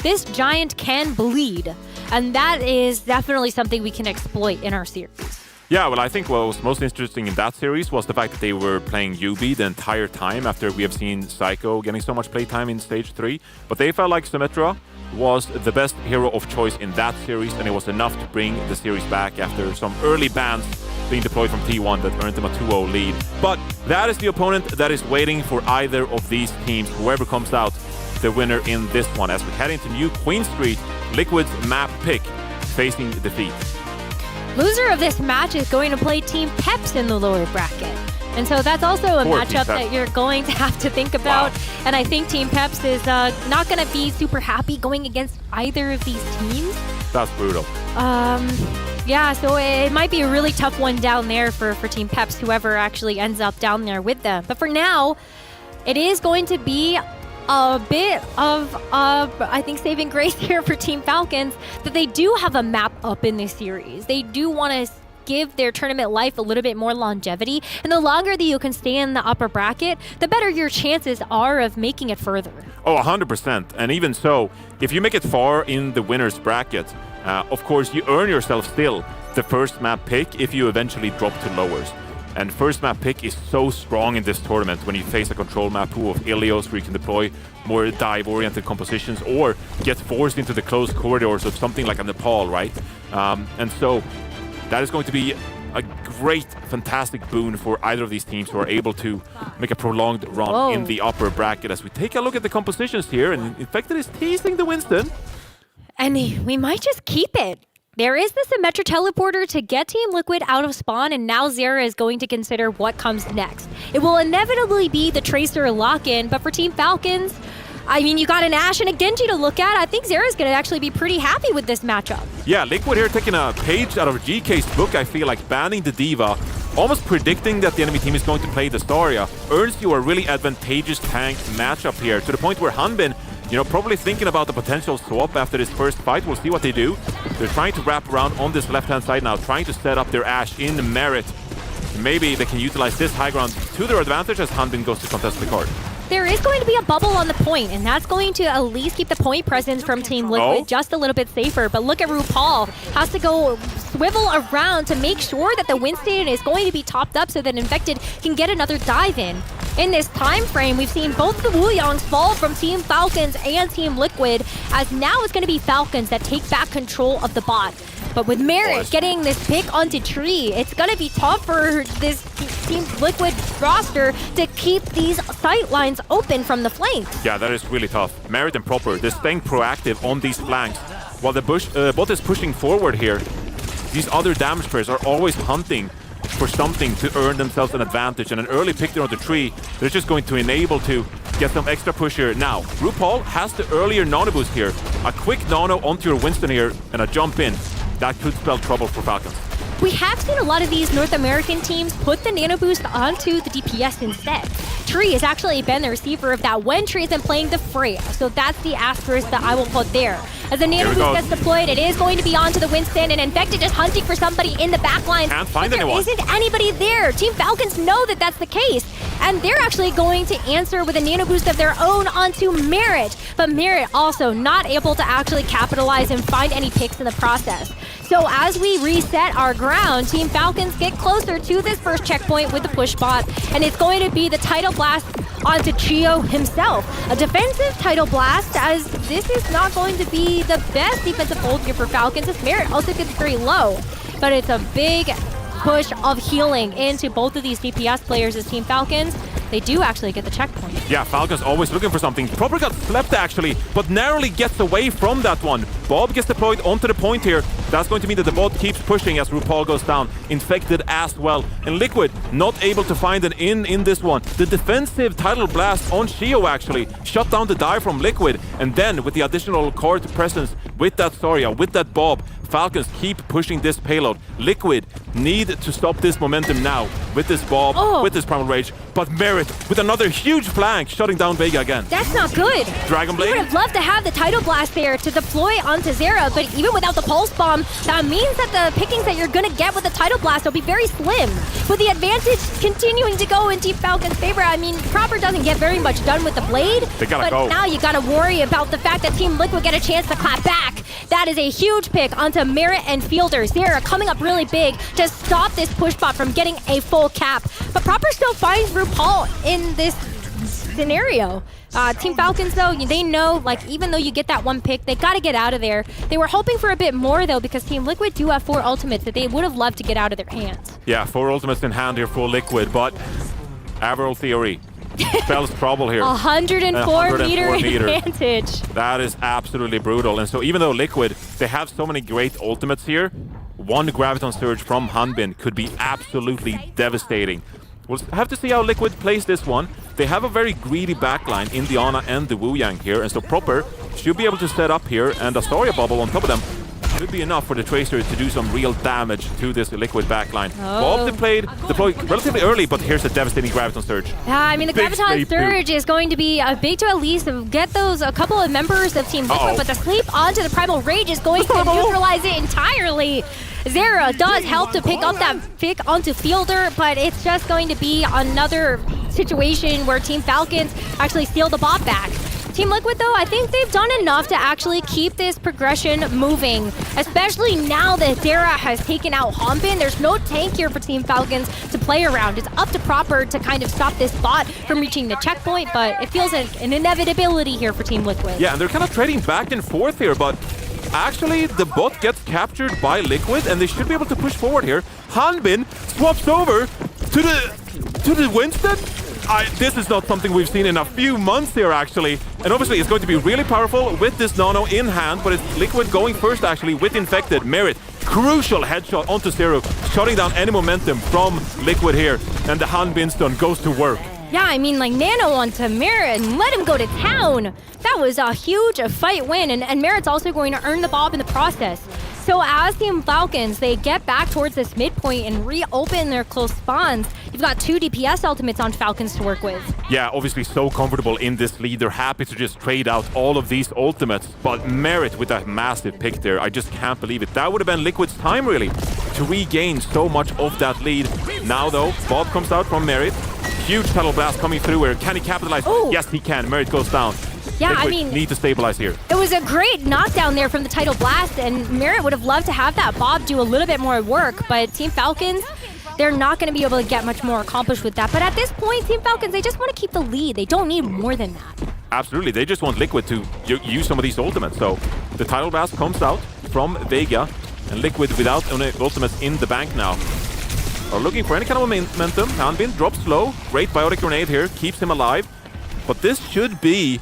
this giant can bleed. And that is definitely something we can exploit in our series. Yeah, well, I think what was most interesting in that series was the fact that they were playing Yubi the entire time after we have seen Psycho getting so much playtime in Stage 3. But they felt like Symmetra was the best hero of choice in that series, and it was enough to bring the series back after some early bans being deployed from T1 that earned them a 2-0 lead. But that is the opponent that is waiting for either of these teams, whoever comes out the winner in this one, as we head into New Queen Street, Liquid's map pick, facing defeat. Loser of this match is going to play Team Peps in the lower bracket. And so that's also a matchup that you're going to have to think about. Wow. And I think Team Peps is not going to be super happy going against either of these teams. That's brutal. Yeah, so it might be a really tough one down there for Team Peps, whoever actually ends up down there with them. But for now, it is going to be a bit of, I think, saving grace here for Team Falcons, that they do have a map up in this series. They do want to give their tournament life a little bit more longevity, and the longer that you can stay in the upper bracket, the better your chances are of making it further. Oh, 100%. And even so, if you make it far in the winner's bracket, of course, you earn yourself still the first map pick if you eventually drop to lowers. And first map pick is so strong in this tournament when you face a control map pool of Ilios where you can deploy more dive-oriented compositions or get forced into the closed corridors of something like a Nepal, right? And so that is going to be a great, fantastic boon for either of these teams who are able to make a prolonged run in the upper bracket. As we take a look at the compositions here, and Infected is teasing the Winston. And we might just keep it. There is the Symmetra teleporter to get Team Liquid out of spawn, and now Zera is going to consider what comes next. It will inevitably be the Tracer lock-in, but for Team Falcons, I mean, you got an Ashe and a Genji to look at. I think Zera's going to actually be pretty happy with this matchup. Yeah, Liquid here taking a page out of GK's book, I feel like, banning the Diva, almost predicting that the enemy team is going to play the Zarya, earns you a really advantageous tank matchup here, to the point where Hanbin, you know, probably thinking about the potential swap after this first fight. We'll see what they do. They're trying to wrap around on this left-hand side now, trying to set up their Ashe in Merit. Maybe they can utilize this high ground to their advantage as Hanbin goes to contest the card. There is going to be a bubble on the point, and that's going to at least keep the point presence from Team Liquid just a little bit safer. But look at RuPaul. Has to go swivel around to make sure that the Winston is going to be topped up so that Infected can get another dive in. In this time frame, we've seen both the Wuyongs fall from Team Falcons and Team Liquid, as now it's going to be Falcons that take back control of the bot. But with Merit getting this pick onto Tree, it's going to be tough for this Team Liquid roster to keep these sight lines open from the flanks. Yeah, that is really tough. Merit and Proper, they're staying proactive on these flanks. While the bot is pushing forward here, these other damage players are always hunting for something to earn themselves an advantage. And an early pick there on the Tree, they're just going to enable to get some extra push here. Now, RuPaul has the earlier nano boost here. A quick nano onto your Winston here and a jump in. That could spell trouble for Falcons. We have seen a lot of these North American teams put the nano boost onto the DPS instead. Tree has actually been the receiver of that when Tree has been playing the Freya. So that's the asterisk that I will put there. As the nano boost gets deployed, it is going to be onto the Winston, and Infected just hunting for somebody in the back lines. Can't find anyone. There isn't anybody there. Team Falcons know that that's the case, and they're actually going to answer with a nano boost of their own onto Merit. But Merit also not able to actually capitalize and find any picks in the process. So as we reset our ground, Team Falcons get closer to this first checkpoint with the push bot, and it's going to be the Tidal Blast onto Chio himself. A defensive Tidal Blast, as this is not going to be the best defensive hold here for Falcons, as Merit also gets very low. But it's a big push of healing into both of these DPS players as Team Falcons. They do actually get the checkpoint. Yeah, Falcons always looking for something. Proper got slept actually, but narrowly gets away from that one. Bob gets deployed onto the point here. That's going to mean that the bot keeps pushing as RuPaul goes down. Infected as well. And Liquid not able to find an in this one. The defensive Tidal Blast on Shio actually shut down the dive from Liquid. And then with the additional card presence, with that Zarya, with that Bob, Falcons keep pushing this payload. Liquid need to stop this momentum now with this Bob, with this Primal Rage. But Merit with another huge flank, shutting down Vega again. That's not good. Dragon Blade. You would have loved to have the Tidal Blast there to deploy onto Zera, but even without the Pulse Bomb, that means that the pickings that you're going to get with the Tidal Blast will be very slim. With the advantage continuing to go in Team Falcon's favor, I mean, Proper doesn't get very much done with the Blade, but now you got to worry about the fact that Team Liquid get a chance to clap back. That is a huge pick onto Merit and Fielder. Zera coming up really big to stop this push bot from getting a full cap. But Proper still finds RuPaul in this scenario. Team Falcons, though, they know, like, even though you get that one pick, they got to get out of there. They were hoping for a bit more, though, because Team Liquid do have 4 ultimates that they would have loved to get out of their hands. Yeah, 4 ultimates in hand here for Liquid, but Averil Theory spells trouble here. 104 meter advantage. That is absolutely brutal. And so even though Liquid, they have so many great ultimates here, one Graviton Surge from Hanbin could be absolutely devastating. We'll have to see how Liquid plays this one. They have a very greedy backline in the Ana and the Wuyang here, and so Proper should be able to set up here, and a Zarya bubble on top of them should be enough for the Tracer to do some real damage to this Liquid backline. Bob deployed relatively early, but here's a devastating Graviton Surge. I mean, the Graviton Surge is going to be big to at least get a couple of members of Team Liquid, but the sleep onto the Primal Rage is going to neutralize it entirely. Zera does help to pick up that pick onto Fielder, but it's just going to be another situation where Team Falcons actually steal the bot back. Team Liquid, though, I think they've done enough to actually keep this progression moving, especially now that Zera has taken out Hanbin. There's no tank here for Team Falcons to play around. It's up to Proper to kind of stop this bot from reaching the checkpoint, but it feels like an inevitability here for Team Liquid. Yeah, and they're kind of trading back and forth here, but actually the bot gets captured by Liquid, and they should be able to push forward here. Hanbin swaps over to the Winston. This is not something we've seen in a few months here, actually. And obviously, it's going to be really powerful with this Nano in hand, but it's Liquid going first, actually, with Infected. Merit, crucial headshot onto Zero, shutting down any momentum from Liquid here. And the Hanbin stun goes to work. Yeah, I mean, like, Nano onto Merit and let him go to town. That was a huge fight win, and Merit's also going to earn the Bob in the process. So as Team Falcons, they get back towards this midpoint and reopen their close spawns. You've got 2 DPS ultimates on Falcons to work with. Yeah, obviously so comfortable in this lead. They're happy to just trade out all of these ultimates. But Merit with that massive pick there, I just can't believe it. That would have been Liquid's time, really, to regain so much of that lead. Now, though, Bob comes out from Merit. Huge Tunnel Blast coming through here. Can he capitalize? Ooh. Yes, he can. Merit goes down. Yeah, Liquid I mean, need to stabilize here. it was a great knockdown there from the Tidal Blast, and Merit would have loved to have that Bob do a little bit more work, but Team Falcons, they're not going to be able to get much more accomplished with that. But at this point, Team Falcons, they just want to keep the lead. They don't need more than that. Absolutely, they just want Liquid to use some of these ultimates. So the Tidal Blast comes out from Vega, and Liquid without ultimates in the bank now are looking for any kind of momentum. Hanbin drops low. Great biotic grenade here, keeps him alive. But this should be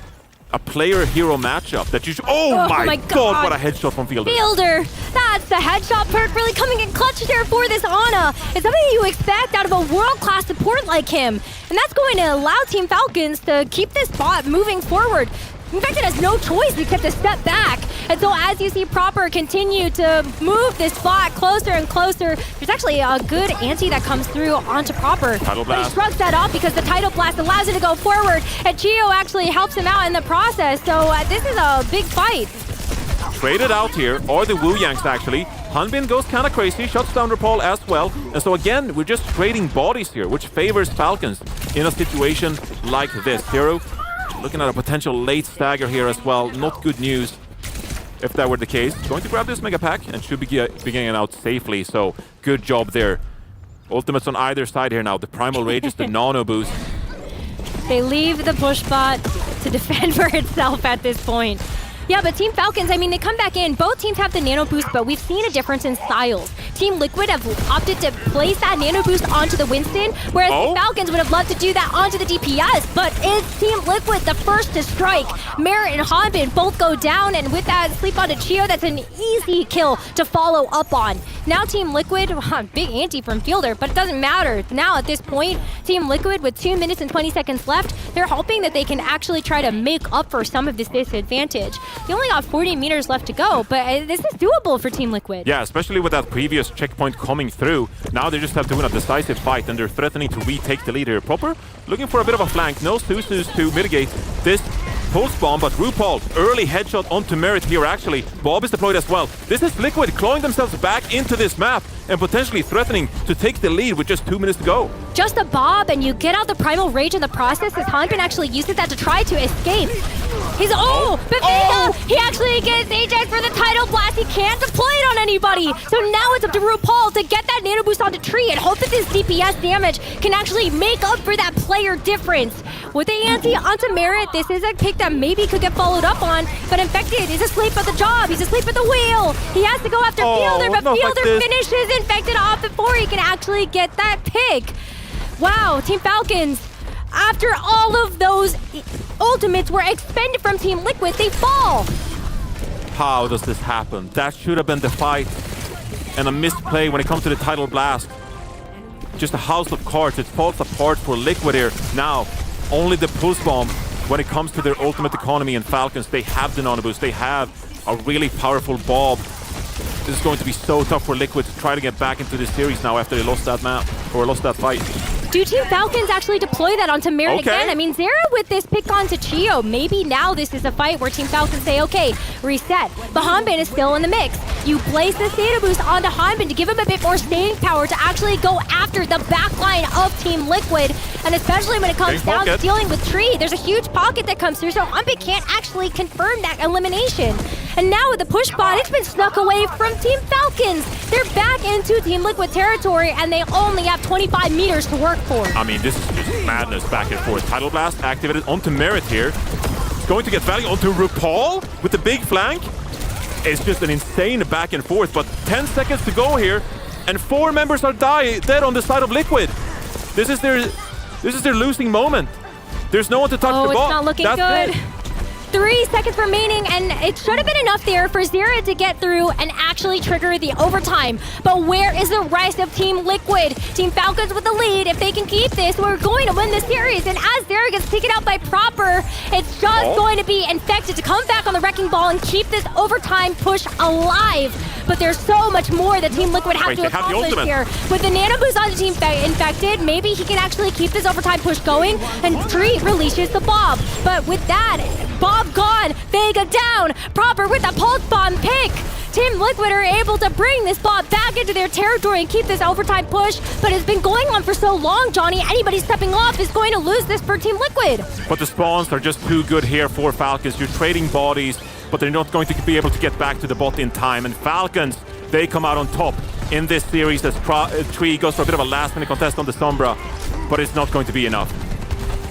a player-hero matchup that you should... Oh my god, what a headshot from Fielder. Fielder, that's the headshot perk really coming in clutch here for this Ana. It's something you expect out of a world-class support like him. And that's going to allow Team Falcons to keep this bot moving forward. In fact, it has no choice except to step back. And so as you see Proper continue to move this bot closer and closer, there's actually a good anti that comes through onto Proper. Tidal But he Blast. shrugs that off because the Tidal Blast allows him to go forward, and Chio actually helps him out in the process. So this is a big fight. Traded out here, or the Wu Yanks actually. Hanbin goes kind of crazy, shuts down Nepal as well. And so again, we're just trading bodies here, which favors Falcons in a situation like this. Hero looking at a potential late stagger here as well. Not good news if that were the case. Going to grab this Mega Pack and should be getting it out safely. So good job there. Ultimates on either side here now. The Primal Rage is the Nano boost. They leave the push bot to defend for itself at this point. Yeah, but Team Falcons, I mean, they come back in. Both teams have the Nano Boost, but we've seen a difference in styles. Team Liquid have opted to place that Nano Boost onto the Winston, whereas Team Falcons would have loved to do that onto the DPS. But is Team Liquid the first to strike? Merit and Hanbin both go down, and with that sleep onto Chio, that's an easy kill to follow up on. Now Team Liquid, big anti from Fielder, but it doesn't matter. Now at this point, Team Liquid with 2 minutes and 20 seconds left, they're hoping that they can actually try to make up for some of this disadvantage. They only got 40 meters left to go, but this is doable for Team Liquid. Yeah, especially with that previous checkpoint coming through. Now they just have to win a decisive fight, and they're threatening to retake the lead here. Proper looking for a bit of a flank. No Susus to mitigate this pulse bomb, but RuPaul, early headshot onto Merit here actually. Bob is deployed as well. This is Liquid clawing themselves back into this map and potentially threatening to take the lead with just 2 minutes to go. Just a Bob, and you get out the Primal Rage in the process, as Hanbin actually uses that to try to escape. He's, but Vega, he actually gets Ajax for the Tidal Blast. He can't deploy it on anybody. So now it's up to RuPaul to get that Nano Boost onto Tree and hope that this DPS damage can actually make up for that player difference. With the anti onto Merit, this is a pick that maybe could get followed up on, but Infected is asleep at the job. He's asleep at the wheel. He has to go after Fielder, but Fielder finishes Infected off before he can actually get that pick. Wow, Team Falcons, after all of those ultimates were expended from Team Liquid, they fall. How does this happen? That should have been the fight, and a misplay when it comes to the Tidal Blast. Just a house of cards. It falls apart for Liquid here. Now, only the pulse bomb when it comes to their ultimate economy, and Falcons, they have the Nano Boost. They have a really powerful Bob. This is going to be so tough for Liquid to try to get back into this series now after they lost that map, or lost that fight. Do Team Falcons actually deploy that onto Merit again? I mean, Zera with this pick onto Chio. Maybe now this is a fight where Team Falcons say, okay, reset. But Hanbin is still in the mix. You place this data boost onto Hanbin to give him a bit more staying power to actually go after the backline of Team Liquid. And especially when it comes down to dealing with Tree, there's a huge pocket that comes through, so Hanbin can't actually confirm that elimination. And now with the push bot, it's been snuck away from Team Falcons. They're back into Team Liquid territory, and they only have 25 meters to work for. I mean, this is just madness back and forth. Tidal Blast activated onto Merit here. It's going to get value onto RuPaul with the big flank. It's just an insane back and forth, but 10 seconds to go here, and 4 members are dead on the side of Liquid. This is their This is their losing moment. There's no one to touch the ball. It's not looking That's good. it. 3 seconds remaining, and it should have been enough there for Zera to get through and actually trigger the overtime. But where is the rest of Team Liquid? Team Falcons with the lead. If they can keep this, we're going to win the series. And as Zera gets taken out by Proper, it's just going to be Infected to come back on the wrecking ball and keep this overtime push alive. But there's so much more that Team Liquid have to accomplish here. With the nano boost on the Team Infected, maybe he can actually keep this overtime push going, and Tree releases the Bob. But with that, Bob gone, Vega down, Proper with the pulse bomb pick. Team Liquid are able to bring this Bob back into their territory and keep this overtime push, but it's been going on for so long, Johnny. Anybody stepping off is going to lose this for Team Liquid. But the spawns are just too good here for Falcons. You're trading bodies, but they're not going to be able to get back to the bot in time. And Falcons, they come out on top in this series as Tree goes for a bit of a last-minute contest on the Sombra, but it's not going to be enough.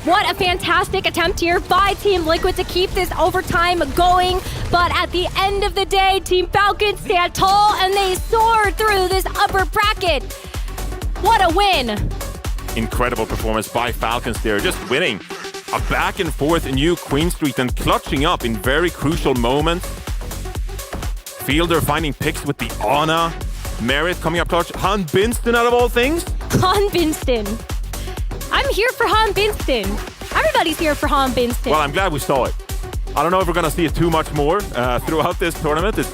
What a fantastic attempt here by Team Liquid to keep this overtime going. But at the end of the day, Team Falcons stand tall and they soar through this upper bracket. What a win. Incredible performance by Falcons there, just winning a back and forth new Queen Street and clutching up in very crucial moments. Fielder finding picks with the Ana. Merit coming up clutch. Han Binston out of all things. Han Binston. I'm here for Han Binston. Everybody's here for Han Binston. Well, I'm glad we saw it. I don't know if we're going to see it too much more throughout this tournament. It's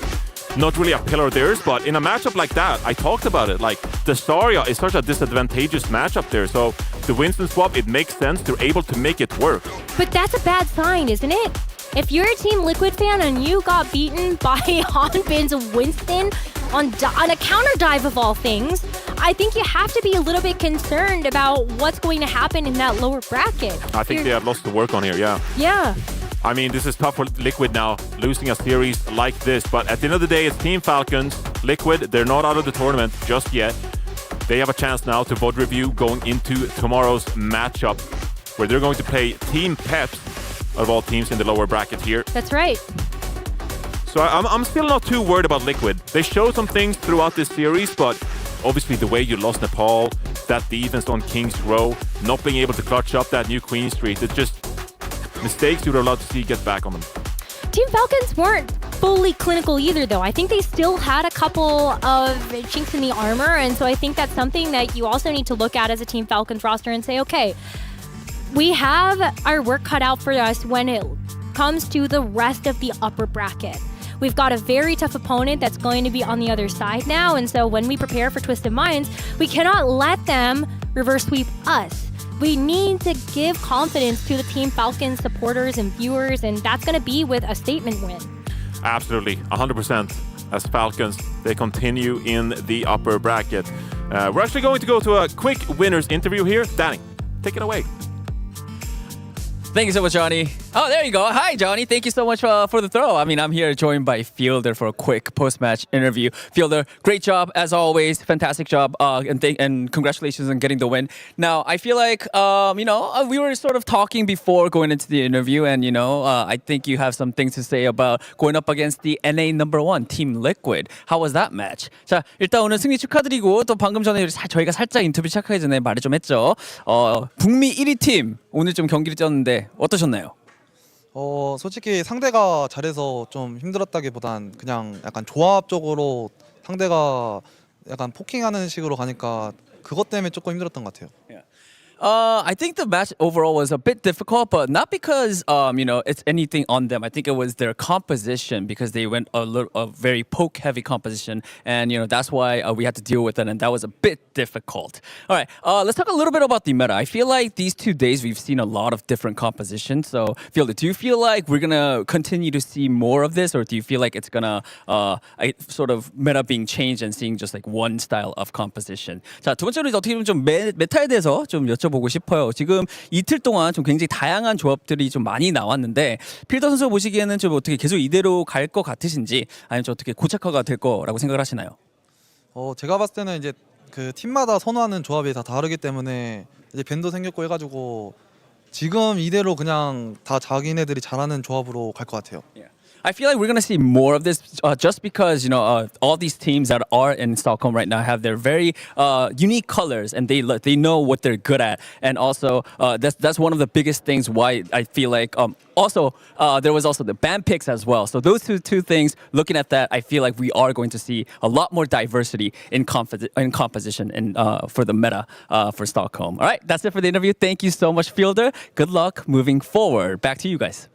not really a pillar of theirs, but in a matchup like that, I talked about it. Like, the Zarya is such a disadvantageous matchup there, so the Winston swap, it makes sense. They're able to make it work. But that's a bad sign, isn't it? If you're a Team Liquid fan and you got beaten by Han Bin's Winston on a counter dive of all things, I think you have to be a little bit concerned about what's going to happen in that lower bracket. I think they have lots to work on here, yeah. Yeah. I mean, this is tough for Liquid now, losing a series like this. But at the end of the day, it's Team Falcons. Liquid, they're not out of the tournament just yet. They have a chance now to VOD review going into tomorrow's matchup, where they're going to play Team Peps, of all teams in the lower bracket here. That's right. So I'm still not too worried about Liquid. They showed some things throughout this series, but obviously the way you lost Nepal, that defense on King's Row, not being able to clutch up that new Queen Street, it's just mistakes you were allowed to see get back on them. Team Falcons weren't fully clinical either, though. I think they still had a couple of chinks in the armor, and so I think that's something that you also need to look at as a Team Falcons roster and say, okay, we have our work cut out for us when it comes to the rest of the upper bracket. We've got a very tough opponent that's going to be on the other side now, and so when we prepare for Twisted Minds, we cannot let them reverse sweep us. We need to give confidence to the Team Falcons supporters and viewers, and that's going to be with a statement win. Absolutely, 100%. As Falcons, they continue in the upper bracket. We're actually going to go to a quick winners interview here. Danny, take it away. Thank you so much, Johnny. Oh, there you go. Hi, Johnny. Thank you so much for the throw. I mean, I'm here joined by Fielder for a quick post-match interview. Fielder, great job as always. Fantastic job, and congratulations on getting the win. Now, I feel like we were sort of talking before going into the interview, and I think you have some things to say about going up against the NA #1 Team Liquid. How was that match? 자, 일단 오늘 승리 축하드리고 또 방금 전에 저희가 살짝 인터뷰 시작하기 전에 말을 좀 했죠. 북미 1위 팀 오늘 좀 경기를 뛰었는데 어떠셨나요? 솔직히 상대가 잘해서 좀 힘들었다기보단 그냥 약간 조합적으로 상대가 약간 포킹하는 식으로 가니까 그것 때문에 조금 힘들었던 것 같아요. I think the match overall was a bit difficult, but not because it's anything on them. I think it was their composition, because they went a very poke heavy composition, and that's why we had to deal with it, and that was a bit difficult. All right, let's talk a little bit about the meta. I feel like these 2 days we've seen a lot of different compositions. So, Fielder, do you feel like we're gonna continue to see more of this, or do you feel like it's gonna sort of meta being changed and seeing just like one style of composition? 자, 두 번째로 어떻게 보면 좀 메타에 대해서 좀 여쭤보고 싶어요. 지금 이틀 동안 좀 굉장히 다양한 조합들이 좀 많이 나왔는데 필더 선수 보시기에는 좀 어떻게 계속 이대로 갈 것 같으신지, 아니면 좀 어떻게 고착화가 될 거라고 생각을 하시나요? 제가 봤을 때는 이제 그 팀마다 선호하는 조합이 다 다르기 때문에 이제 밴도 생겼고 해가지고 지금 이대로 그냥 다 자기네들이 잘하는 조합으로 갈 것 같아요. Yeah. I feel like we're gonna see more of this just because all these teams that are in Stockholm right now have their very unique colors and they know what they're good at, and also that's one of the biggest things why I feel like also there was also the band picks as well. So those two things, looking at that, I feel like we are going to see a lot more diversity in composition and for the meta for Stockholm. All right, that's it for the interview. Thank you so much, Fielder. Good luck moving forward. Back to you guys.